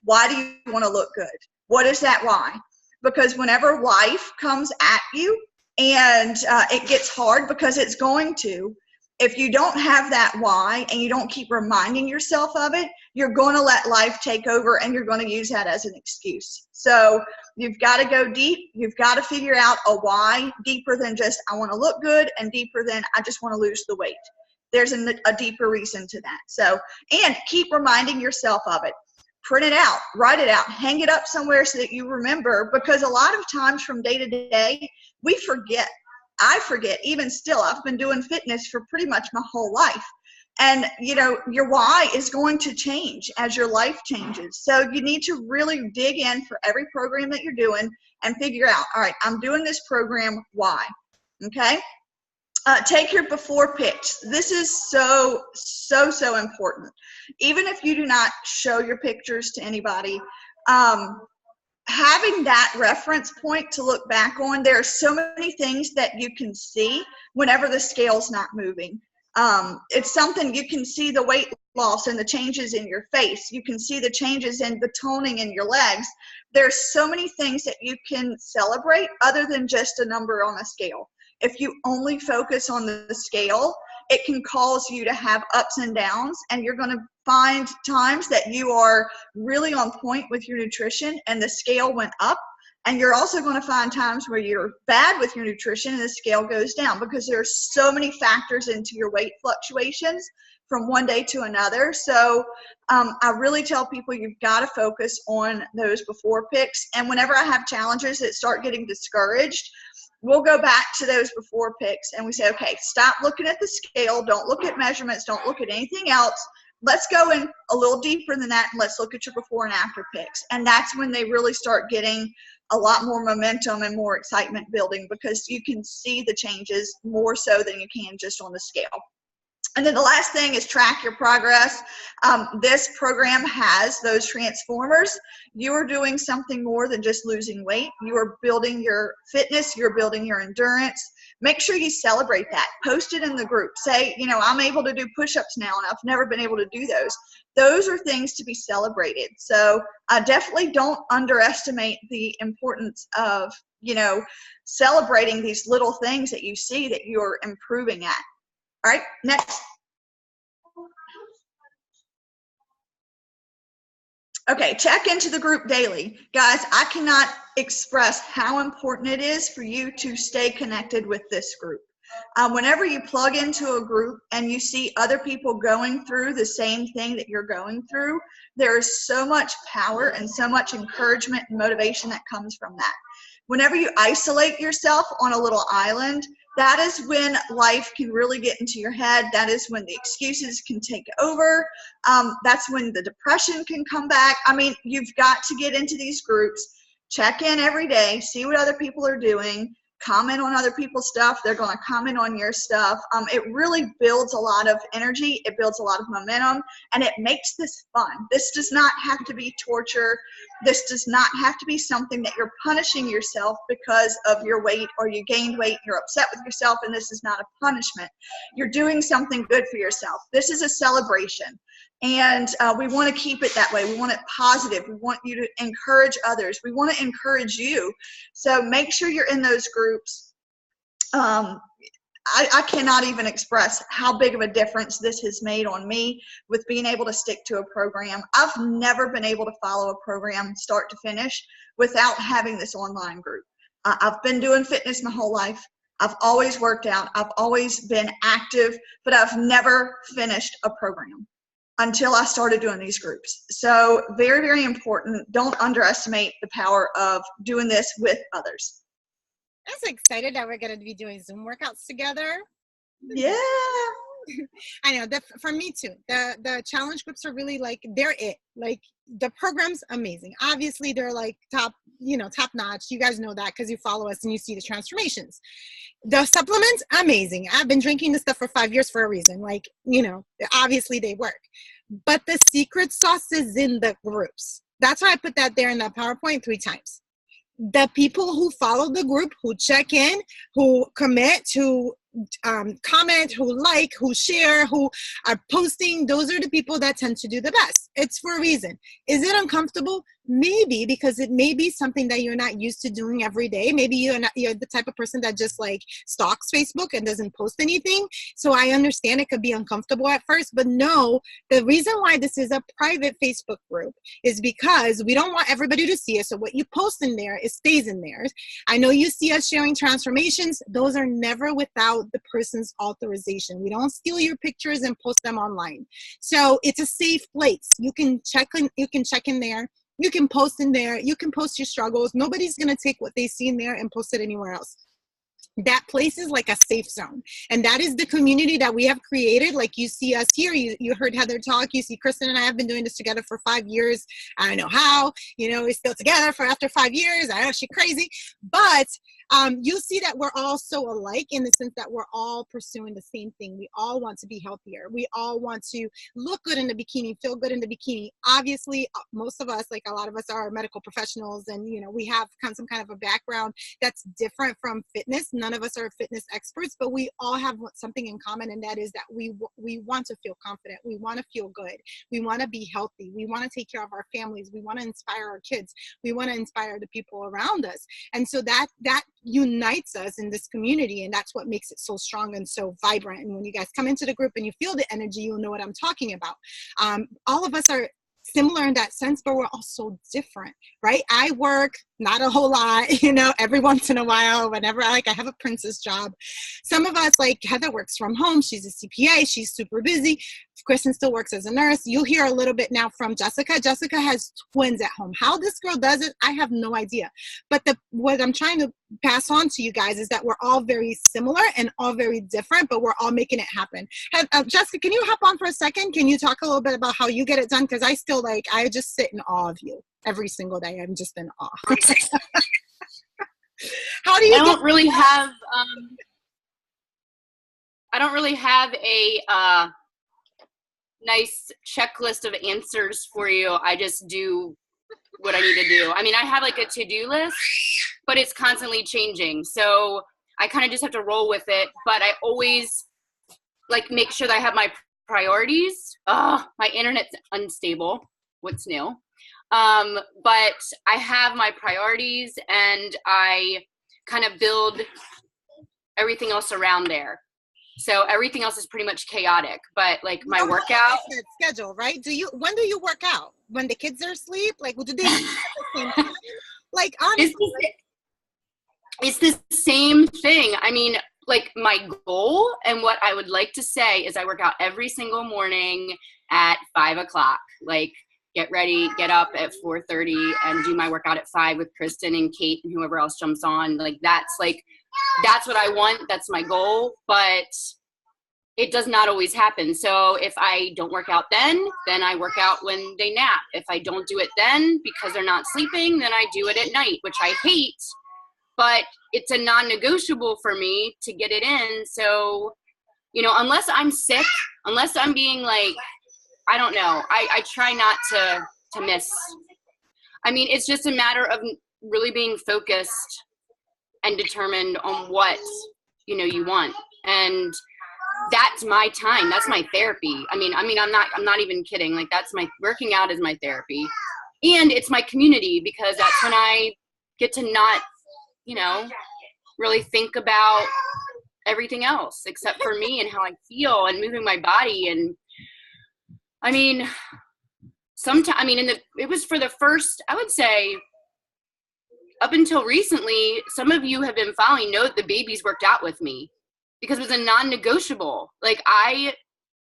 Why do you want to look good? What is that why? Because whenever life comes at you and it gets hard, because it's going to, if you don't have that why and you don't keep reminding yourself of it, you're going to let life take over and you're going to use that as an excuse. So you've got to go deep. You've got to figure out a why deeper than just I want to look good, and deeper than I just want to lose the weight. There's a deeper reason to that. So, and keep reminding yourself of it. Print it out, write it out, hang it up somewhere so that you remember, because a lot of times from day to day, we forget. I forget, even still. I've been doing fitness for pretty much my whole life. And, you know, your why is going to change as your life changes. So you need to really dig in for every program that you're doing and figure out, all right, I'm doing this program, why? Okay? Take your before pics. This is so important. Even if you do not show your pictures to anybody, having that reference point to look back on, there are so many things that you can see whenever the scale's not moving. It's something you can see the weight loss and the changes in your face. You can see the changes in the toning in your legs. There's so many things that you can celebrate other than just a number on a scale. If you only focus on the scale, it can cause you to have ups and downs, and you're going to find times that you are really on point with your nutrition and the scale went up, and you're also going to find times where you're bad with your nutrition and the scale goes down, because there's so many factors into your weight fluctuations from one day to another. So I really tell people you've got to focus on those before pics. And whenever I have challenges that start getting discouraged, we'll go back to those before pics and we say, okay, stop looking at the scale. Don't look at measurements. Don't look at anything else. Let's go in a little deeper than that, and let's look at your before and after pics. And that's when they really start getting a lot more momentum and more excitement building, because you can see the changes more so than you can just on the scale. And then the last thing is track your progress. This program has those transformers. You are doing something more than just losing weight. You are building your fitness. You're building your endurance. Make sure you celebrate that. Post it in the group. Say, you know, I'm able to do push-ups now, and I've never been able to do those. Those are things to be celebrated. So definitely don't underestimate the importance of, you know, celebrating these little things that you see that you're improving at. All right, next. Okay, check into the group daily. Guys, I cannot express how important it is for you to stay connected with this group. Whenever you plug into a group and you see other people going through the same thing that you're going through, there is so much power and so much encouragement and motivation that comes from that. Whenever you isolate yourself on a little island, that is when life can really get into your head. That is when the excuses can take over. That's when the depression can come back. I mean, you've got to get into these groups, check in every day, see what other people are doing, comment on other people's stuff. They're going to comment on your stuff. It really builds a lot of energy. It builds a lot of momentum, and it makes this fun. This does not have to be torture. This does not have to be something that you're punishing yourself because of your weight, or you gained weight, you're upset with yourself, and this is not a punishment. You're doing something good for yourself. This is a celebration. And we want to keep it that way. We want it positive. We want you to encourage others. We want to encourage you. So make sure you're in those groups. I cannot even express how big of a difference this has made on me with being able to stick to a program. I've never been able to follow a program start to finish without having this online group. I've been doing fitness my whole life. I've always worked out. I've always been active, but I've never finished a program until I started doing these groups. So very, very important. Don't underestimate the power of doing this with others. I'm so excited that we're going to be doing Zoom workouts together. Yeah. I know that for me too. The challenge groups are really like, they're it. Like the program's amazing. Obviously they're like top notch. You guys know that because you follow us and you see the transformations. The supplements, amazing. I've been drinking this stuff for 5 years for a reason. Like, obviously they work. But the secret sauce is in the groups. That's why I put that there in that PowerPoint 3 times. The people who follow the group, who check in, who commit, who comment, who like, who share, who are posting, those are the people that tend to do the best. It's for a reason. Is it uncomfortable? Maybe, because it may be something that you're not used to doing every day. Maybe you're the type of person that just like stalks Facebook and doesn't post anything. So I understand it could be uncomfortable at first, but no, the reason why this is a private Facebook group is because we don't want everybody to see it. So what you post in there, it stays in there. I know you see us sharing transformations. Those are never without the person's authorization. We don't steal your pictures and post them online. So it's a safe place. You can check in there. You can post in there. You can post your struggles. Nobody's going to take what they see in there and post it anywhere else. That place is like a safe zone. And that is the community that we have created. Like you see us here, you heard Heather talk, you see Kristen and I have been doing this together for 5 years. I don't know how, we're still together for after 5 years. I know she's crazy, but you see that we're all so alike in the sense that we're all pursuing the same thing. We all want to be healthier. We all want to look good in the bikini, feel good in the bikini. Obviously, most of us, like a lot of us are medical professionals, and we have some kind of a background that's different from fitness. None of us are fitness experts, but we all have something in common, and that is that we want to feel confident. We want to feel good. We want to be healthy. We want to take care of our families. We want to inspire our kids. We want to inspire the people around us. And so that unites us in this community, and that's what makes it so strong and so vibrant. And when you guys come into the group and you feel the energy, you'll know what I'm talking about. All of us are similar in that sense, but we're also different, right? I work not a whole lot, every once in a while, whenever I have a princess job. Some of us, like Heather, works from home. She's a CPA. She's super busy. Kristen still works as a nurse. You'll hear a little bit now from Jessica. Jessica has twins at home. How this girl does it, I have no idea. But what I'm trying to pass on to you guys is that we're all very similar and all very different, but we're all making it happen. Jessica, can you hop on for a second? Can you talk a little bit about how you get it done? Because I just sit in awe of you every single day. I'm just in awe. How do you? I don't really have. I don't really have a nice checklist of answers for you. I just do what I need to do. I mean, I have like a to-do list, but it's constantly changing. So I kind of just have to roll with it. But I always like make sure that I have my priorities. My internet's unstable. What's new? But I have my priorities and I kind of build everything else around there. So everything else is pretty much chaotic, but like my workout schedule, right? When do you work out? When the kids are asleep? Like, do they at the same time? Like, honestly, it's the same thing. I mean, like my goal and what I would like to say is I work out every single morning at 5 o'clock. Like, get ready, get up at 4:30 and do my workout at 5 with Kristen and Kate and whoever else jumps on. That's what I want. That's my goal, but it does not always happen. So if I don't work out then I work out when they nap. If I don't do it then because they're not sleeping, then I do it at night, which I hate, but it's a non-negotiable for me to get it in. So, you know, unless I'm sick, unless I'm being like, I don't know, I try not to miss. I mean, it's just a matter of really being focused and determined on what, you know, you want. And that's my time. That's my therapy. I mean, I'm not even kidding. Like, that's my working out is my therapy. And it's my community because that's when I get to not, you know, really think about everything else except for me and how I feel and moving my body. And I mean, it was for the first, I would say, up until recently, some of you have been following know that the babies worked out with me because it was a non-negotiable. Like, I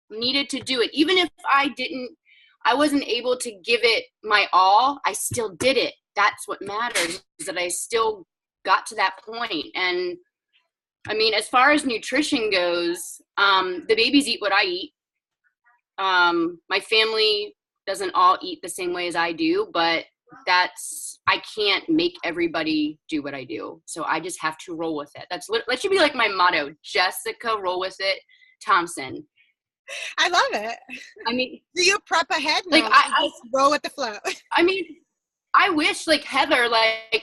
needed to do it. Even if I wasn't able to give it my all, I still did it. That's what matters, is that I still got to that point. And I mean, as far as nutrition goes, the babies eat what I eat. My family doesn't all eat the same way as I do, but I can't make everybody do what I do. So I just have to roll with it. That should be like my motto, Jessica, roll with it, Thompson. I love it. I mean, do you prep ahead? Like, I just roll with the flow. I mean, I wish like Heather,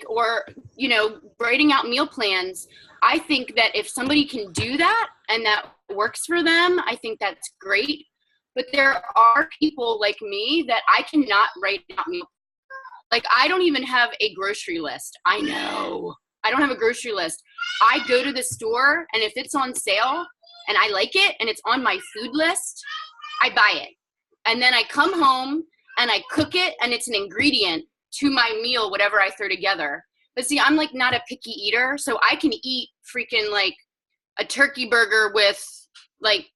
or, you know, writing out meal plans. I think that if somebody can do that and that works for them, I think that's great. But there are people like me that I cannot write out meal plans. Like, I don't even have a grocery list. I know. I don't have a grocery list. I go to the store, and if it's on sale and I like it and it's on my food list, I buy it. And then I come home and I cook it, and it's an ingredient to my meal, whatever I throw together. But see, I'm like not a picky eater, so I can eat freaking like a turkey burger with like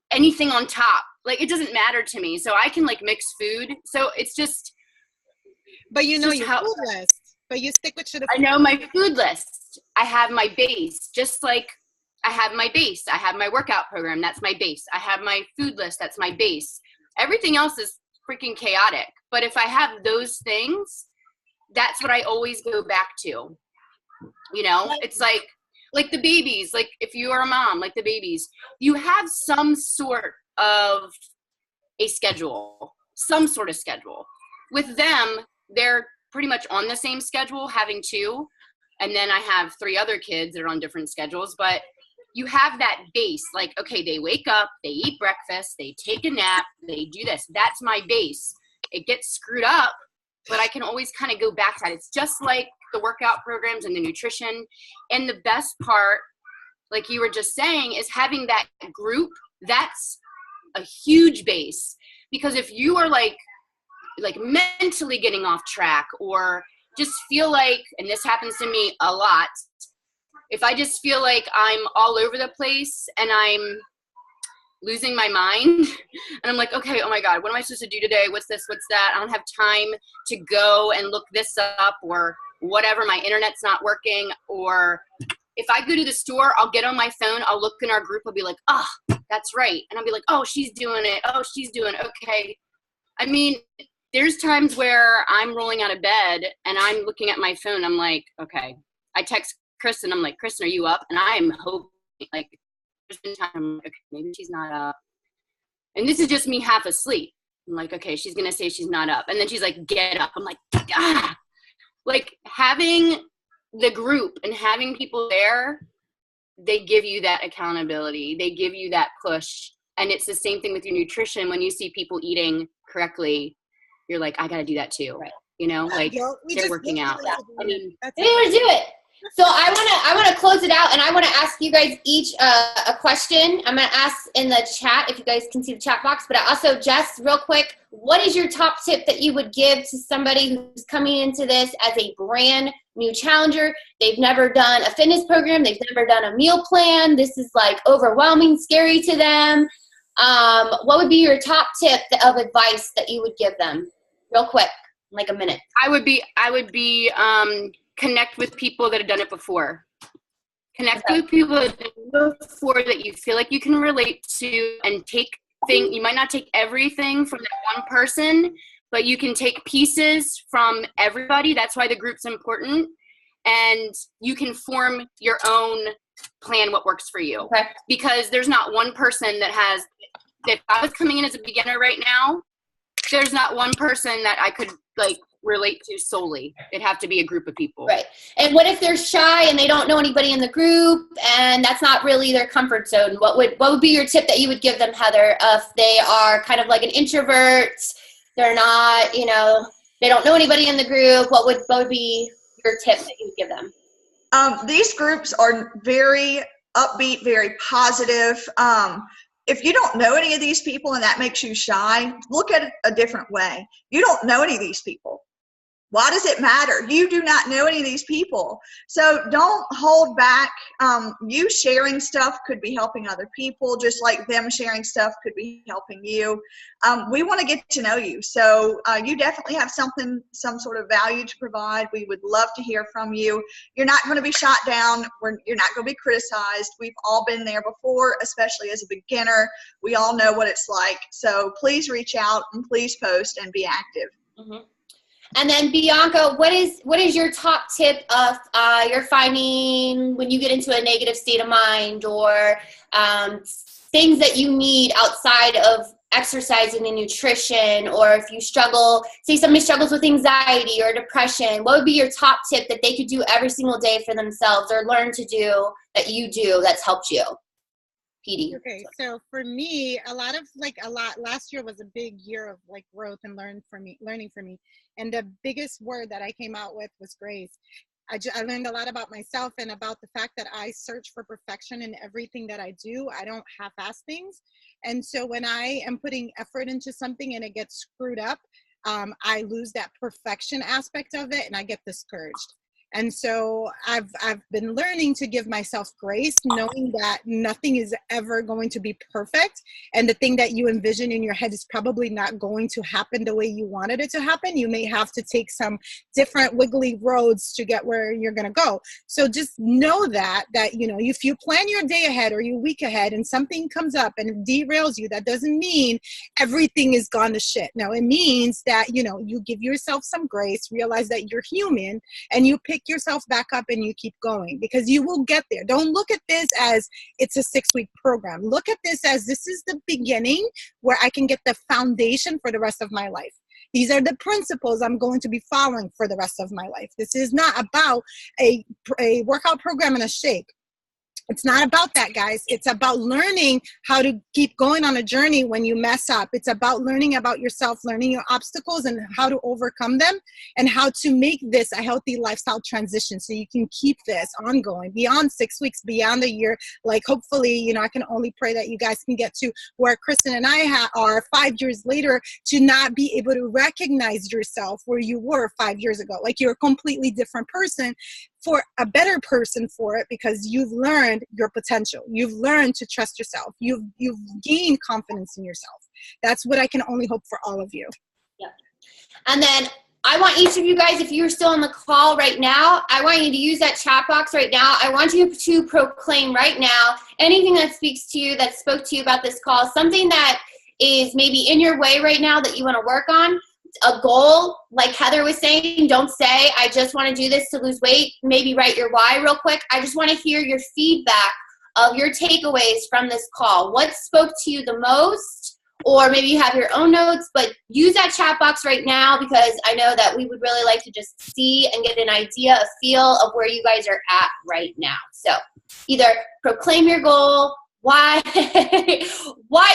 anything on top. Like, it doesn't matter to me. So I can like mix food. So it's just... But you know your food list. But you stick with I know my food list. I have my base. Just like I have my base. I have my workout program. That's my base. I have my food list. That's my base. Everything else is freaking chaotic. But if I have those things, that's what I always go back to. You know, it's like the babies. Like, if you are a mom, like the babies, you have some sort of a schedule, some sort of schedule. With them, they're pretty much on the same schedule, having 2. And then I have 3 other kids that are on different schedules. But you have that base. Like, okay, they wake up, they eat breakfast, they take a nap, they do this. That's my base. It gets screwed up, but I can always kind of go back to that. It's just like the workout programs and the nutrition. And the best part, like you were just saying, is having that group. That's a huge base. Because if you are like mentally getting off track, or just feel like, and this happens to me a lot, if I just feel like I'm all over the place and I'm losing my mind and I'm like, okay, oh my God, what am I supposed to do today? What's this? What's that? I don't have time to go and look this up or whatever. My internet's not working. Or if I go to the store, I'll get on my phone, I'll look in our group, I'll be like, oh, that's right. And I'll be like, oh, she's doing it. Oh, she's doing it. Okay. I mean, there's times where I'm rolling out of bed and I'm looking at my phone. I'm like, okay. I text Kristen. I'm like, Kristen, are you up? And I am hoping, like, been times I'm like, okay, maybe she's not up. And this is just me half asleep. I'm like, okay, she's going to say she's not up. And then she's like, get up. I'm like, ah. Like having the group and having people there, they give you that accountability. They give you that push. And it's the same thing with your nutrition. When you see people eating correctly, you're like, I got to do that too. Right. You know, like they're working out. I mean, they want to do it. So I want to close it out, and I want to ask you guys each a question. I'm going to ask in the chat if you guys can see the chat box, but also Jess, real quick, what is your top tip that you would give to somebody who's coming into this as a brand new challenger? They've never done a fitness program. They've never done a meal plan. This is like overwhelming, scary to them. What would be your top tip of advice that you would give them real quick, like a minute? I would be connect with people that have done it before. Connect with people that have done it before that you feel like you can relate to, and you might not take everything from that one person, but you can take pieces from everybody. That's why the group's important. And you can form your own plan, what works for you. Okay. Because there's not one person that has, if I was coming in as a beginner right now, there's not one person that I could like relate to solely. It'd have to be a group of people. Right. And what if they're shy and they don't know anybody in the group and that's not really their comfort zone? What would be your tip that you would give them, Heather, if they are kind of like an introvert, they're not, they don't know anybody in the group? What would be your tip that you would give them? These groups are very upbeat, very positive. If you don't know any of these people and that makes you shy, look at it a different way. You don't know any of these people. Why does it matter? You do not know any of these people. So don't hold back. You sharing stuff could be helping other people, just like them sharing stuff could be helping you. We want to get to know you. So you definitely have some sort of value to provide. We would love to hear from you. You're not going to be shot down. You're not going to be criticized. We've all been there before, especially as a beginner. We all know what it's like. So please reach out and please post and be active. Mm-hmm. And then Bianca, what is your top tip of you're finding when you get into a negative state of mind, or things that you need outside of exercising and nutrition, or if you struggle, say somebody struggles with anxiety or depression, what would be your top tip that they could do every single day for themselves or learn to do that you do that's helped you? PD. Okay, so for me, last year was a big year of like growth and learning for me. And the biggest word that I came out with was grace. I learned a lot about myself and about the fact that I search for perfection in everything that I do. I don't half-ass things. And so when I am putting effort into something and it gets screwed up, I lose that perfection aspect of it and I get discouraged. And so I've been learning to give myself grace, knowing that nothing is ever going to be perfect. And the thing that you envision in your head is probably not going to happen the way you wanted it to happen. You may have to take some different wiggly roads to get where you're going to go. So just know that, if you plan your day ahead or your week ahead and something comes up and it derails you, that doesn't mean everything is gone to shit. No, it means that, you give yourself some grace, realize that you're human, and you pick yourself back up and you keep going, because you will get there. Don't look at this as it's a 6-week program. Look at this as this is the beginning where I can get the foundation for the rest of my life. These are the principles I'm going to be following for the rest of my life. This is not about a workout program and a shake. It's not about that, guys. It's about learning how to keep going on a journey when you mess up. It's about learning about yourself, learning your obstacles and how to overcome them, and how to make this a healthy lifestyle transition so you can keep this ongoing beyond 6 weeks, beyond a year. Like, hopefully, I can only pray that you guys can get to where Kristen and I are 5 years later, to not be able to recognize yourself where you were 5 years ago. Like, you're a completely different person, for a better person for it, because you've learned your potential. You've learned to trust yourself. You've gained confidence in yourself. That's what I can only hope for all of you. Yeah. And then I want each of you guys, if you're still on the call right now, I want you to use that chat box right now. I want you to proclaim right now anything that speaks to you, that spoke to you about this call, something that is maybe in your way right now that you want to work on. A goal, like Heather was saying, don't say, I just want to do this to lose weight. Maybe write your why real quick. I just want to hear your feedback of your takeaways from this call. What spoke to you the most? Or maybe you have your own notes, but use that chat box right now, because I know that we would really like to just see and get an idea, a feel of where you guys are at right now. So either proclaim your goal, why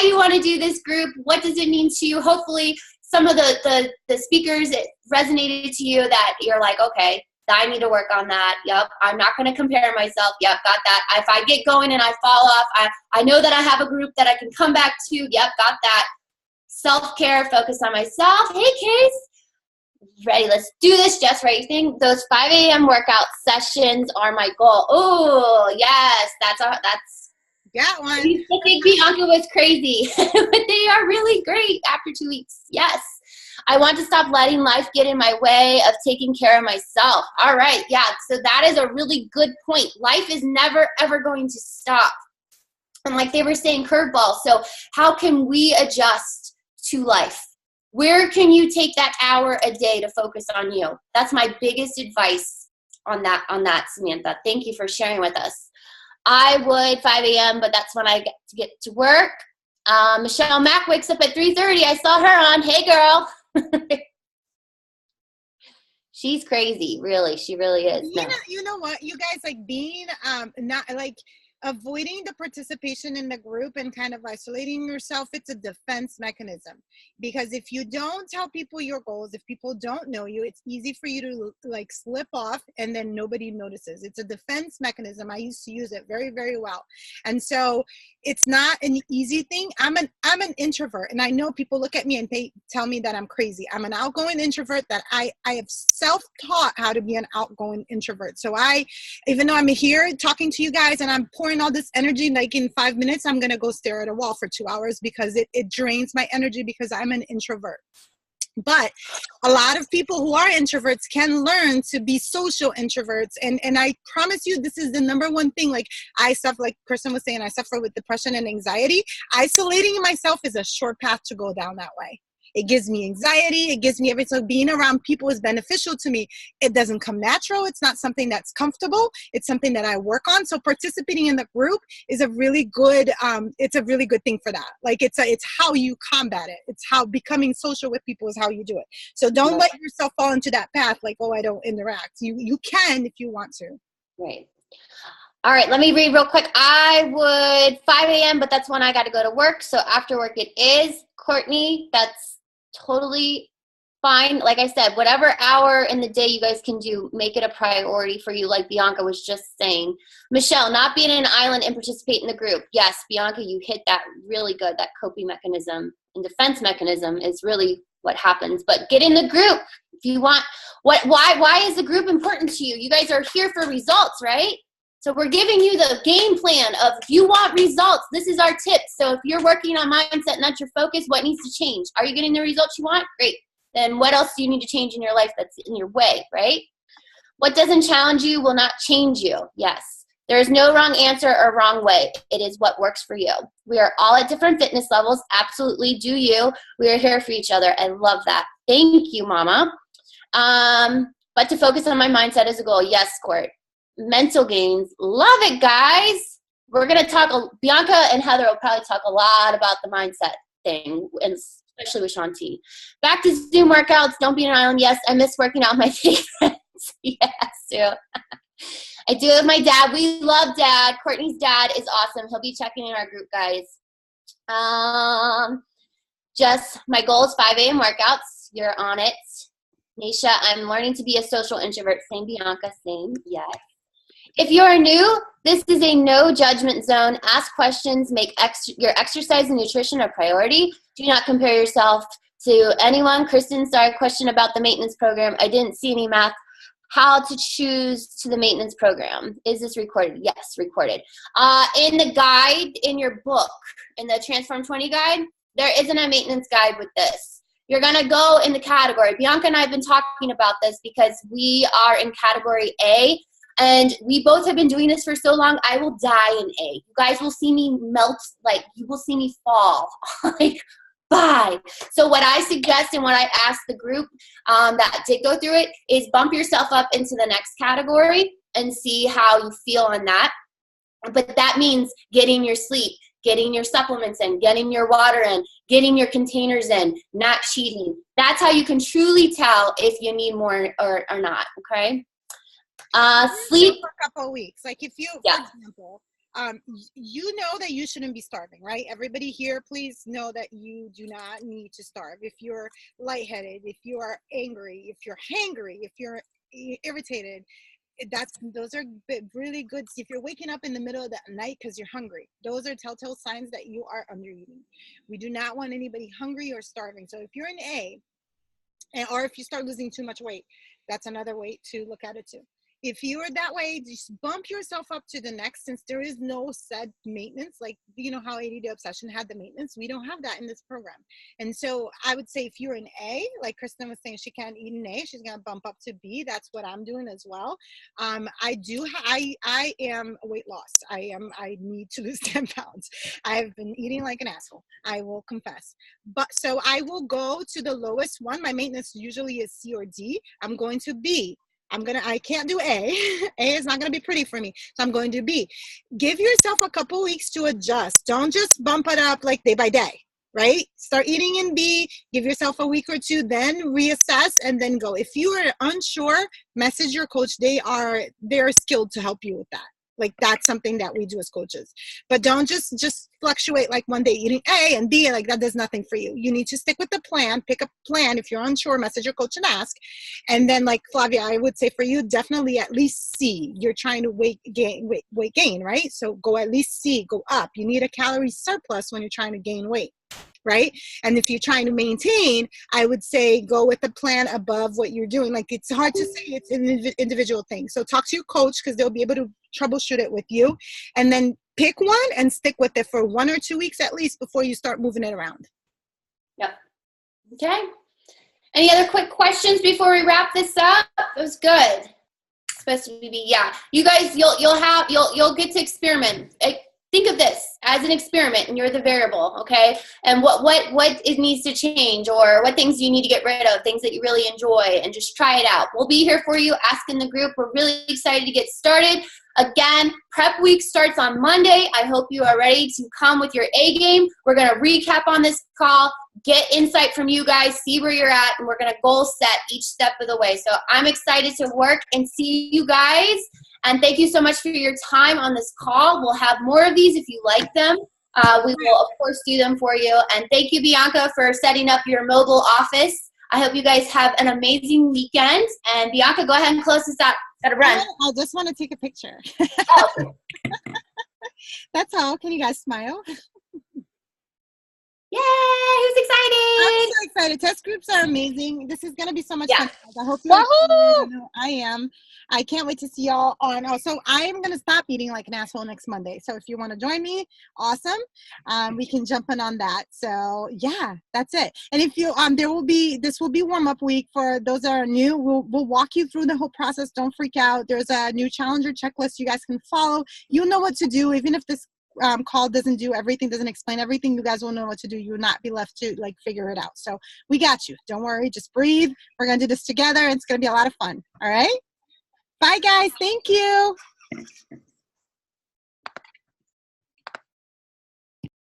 you want to do this group, what does it mean to you? Hopefully some of the speakers, it resonated to you that you're like, okay, I need to work on that. Yep. I'm not going to compare myself. Yep. Got that. If I get going and I fall off, I know that I have a group that I can come back to. Yep. Got that. Self-care, focus on myself. Hey, Case. Ready. Let's do this just right. You think those 5 a.m. workout sessions are my goal? Oh, yes. That's Got one. I think Bianca was crazy, but they are really great after 2 weeks. Yes. I want to stop letting life get in my way of taking care of myself. All right. Yeah. So that is a really good point. Life is never, ever going to stop. And like they were saying, curveball. So how can we adjust to life? Where can you take that hour a day to focus on you? That's my biggest advice on that, Samantha. Thank you for sharing with us. I would 5 a.m., but that's when I get to work. Michelle Mack wakes up at 3:30. I saw her on. Hey, girl. She's crazy, really. She really is. You know what, you guys, like being not like avoiding the participation in the group and kind of isolating yourself, it's a defense mechanism. Because if you don't tell people your goals, if people don't know you, it's easy for you to like slip off and then nobody notices. It's a defense mechanism. I used to use it very, very well. And so it's not an easy thing. I'm an introvert, and I know people look at me and they tell me that I'm crazy. I'm an outgoing introvert that I have self-taught how to be an outgoing introvert. So even though I'm here talking to you guys and I'm pouring all this energy, like in 5 minutes, I'm going to go stare at a wall for 2 hours because it drains my energy because I'm an introvert. But a lot of people who are introverts can learn to be social introverts. And I promise you, this is the number one thing. Like I suffer, like Kristen was saying, I suffer with depression and anxiety. Isolating myself is a short path to go down that way. It gives me anxiety. It gives me everything. So being around people is beneficial to me. It doesn't come natural. It's not something that's comfortable. It's something that I work on. So participating in the group is a really good, it's a really good thing for that. Like it's how you combat it. It's how becoming social with people is how you do it. So don't let yourself fall into that path. Like, oh, I don't interact. You can if you want to. Right. All right, let me read real quick. I would 5 a.m., but that's when I got to go to work. So after work it is. Courtney, that's totally fine. Like I said, whatever hour in the day you guys can do, make it a priority for you, like Bianca was just saying. Michelle, not being in an island and participate in the group. Yes, Bianca, you hit that really good. That coping mechanism and defense mechanism is really what happens. But get in the group if you want. Why is the group important to you? You guys are here for results, right? So we're giving you the game plan of if you want results, this is our tip. So if you're working on mindset, not your focus, what needs to change? Are you getting the results you want? Great. Then what else do you need to change in your life that's in your way, right? What doesn't challenge you will not change you. Yes. There is no wrong answer or wrong way. It is what works for you. We are all at different fitness levels. Absolutely. Do you. We are here for each other. I love that. Thank you, Mama. But to focus on my mindset as a goal. Yes, Court. Mental gains. Love it, guys. We're going to talk, Bianca and Heather will probably talk a lot about the mindset thing, and especially with Shanti. Back to Zoom workouts. Don't be an island. Yes, I miss working out with my favorites. Yes, too. I do it with my dad. We love Dad. Courtney's dad is awesome. He'll be checking in our group, guys. Just my goal is 5 a.m. workouts. You're on it. Nisha, I'm learning to be a social introvert. Same, Bianca. Same. Yes. If you are new, this is a no judgment zone. Ask questions. Make your exercise and nutrition a priority. Do not compare yourself to anyone. Kristen, sorry, question about the maintenance program. I didn't see any math. How to choose to the maintenance program. Is this recorded? Yes, recorded. In the guide, in your book, in the Transform20 guide, there isn't a maintenance guide with this. You're going to go in the category. Bianca and I have been talking about this because we are in category A. And we both have been doing this for so long, I will die in A. You guys will see me melt, like you will see me fall. Like, bye. So what I suggest and what I ask the group that did go through it is bump yourself up into the next category and see how you feel on that. But that means getting your sleep, getting your supplements in, getting your water in, getting your containers in, not cheating. That's how you can truly tell if you need more or not, okay? Sleep. For a couple of weeks. Like if you, Yeah. for example, you know that you shouldn't be starving, right? Everybody here, please know that you do not need to starve. If you're lightheaded, if you are angry, if you're hangry, if you're irritated, those are really good. If you're waking up in the middle of the night because you're hungry, those are telltale signs that you are under eating. We do not want anybody hungry or starving. So if you're an A, or if you start losing too much weight, that's another way to look at it too. If you are that way, just bump yourself up to the next, since there is no set maintenance. Like, you know how 80 Day Obsession had the maintenance? We don't have that in this program. And so I would say if you're an A, like Kristen was saying, she can't eat an A, she's going to bump up to B. That's what I'm doing as well. I am weight loss. I need to lose 10 pounds. I've been eating like an asshole, I will confess. But so I will go to the lowest one. My maintenance usually is C or D. I'm going to B. I can't do A. A is not going to be pretty for me. So I'm going to B. Give yourself a couple weeks to adjust. Don't just bump it up like day by day, right? Start eating in B, give yourself a week or two, then reassess and then go. If you are unsure, message your coach. They're skilled to help you with that. Like that's something that we do as coaches. But don't just fluctuate like one day eating A and B, like that does nothing for you. You need to stick with the plan, pick a plan. If you're unsure, message your coach and ask. And then like Flavia, I would say for you, definitely at least C. You're trying to weight gain, right? So go at least C, go up. You need a calorie surplus when you're trying to gain weight, right? And if you're trying to maintain, I would say go with the plan above what you're doing. Like it's hard to say, it's an individual thing. So talk to your coach because they'll be able to troubleshoot it with you, and then pick one and stick with it for 1 or 2 weeks at least before you start moving it around. Yep. Okay. Any other quick questions before we wrap this up? It was good. Especially, yeah. You guys, you'll get to experiment. Think of this as an experiment, and you're the variable, okay? And what it needs to change, or what things you need to get rid of, things that you really enjoy, and just try it out. We'll be here for you. Ask in the group. We're really excited to get started. Again, prep week starts on Monday. I hope you are ready to come with your A game. We're going to recap on this call, get insight from you guys, see where you're at, and we're going to goal set each step of the way. So I'm excited to work and see you guys. And thank you so much for your time on this call. We'll have more of these if you like them. We will, of course, do them for you. And thank you, Bianca, for setting up your mobile office. I hope you guys have an amazing weekend. And Bianca, go ahead and close this out. Gotta run. I just want to take a picture. Oh. That's all. Can you guys smile? Yay! Who's excited? I'm so excited. Test groups are amazing. This is going to be so much fun. I hope you I am. I can't wait to see y'all on. Also, I am going to stop eating like an asshole next Monday. So if you want to join me, awesome. We can jump in on that. So yeah, that's it. And if you this will be warm-up week for those that are new. We'll walk you through the whole process. Don't freak out. There's a new challenger checklist you guys can follow. You'll know what to do, even if this call doesn't do everything, doesn't explain everything. You guys will know what to do. You will not be left to like figure it out. So we got you. Don't worry. Just breathe. We're going to do this together. It's going to be a lot of fun. All right. Bye, guys. Thank you.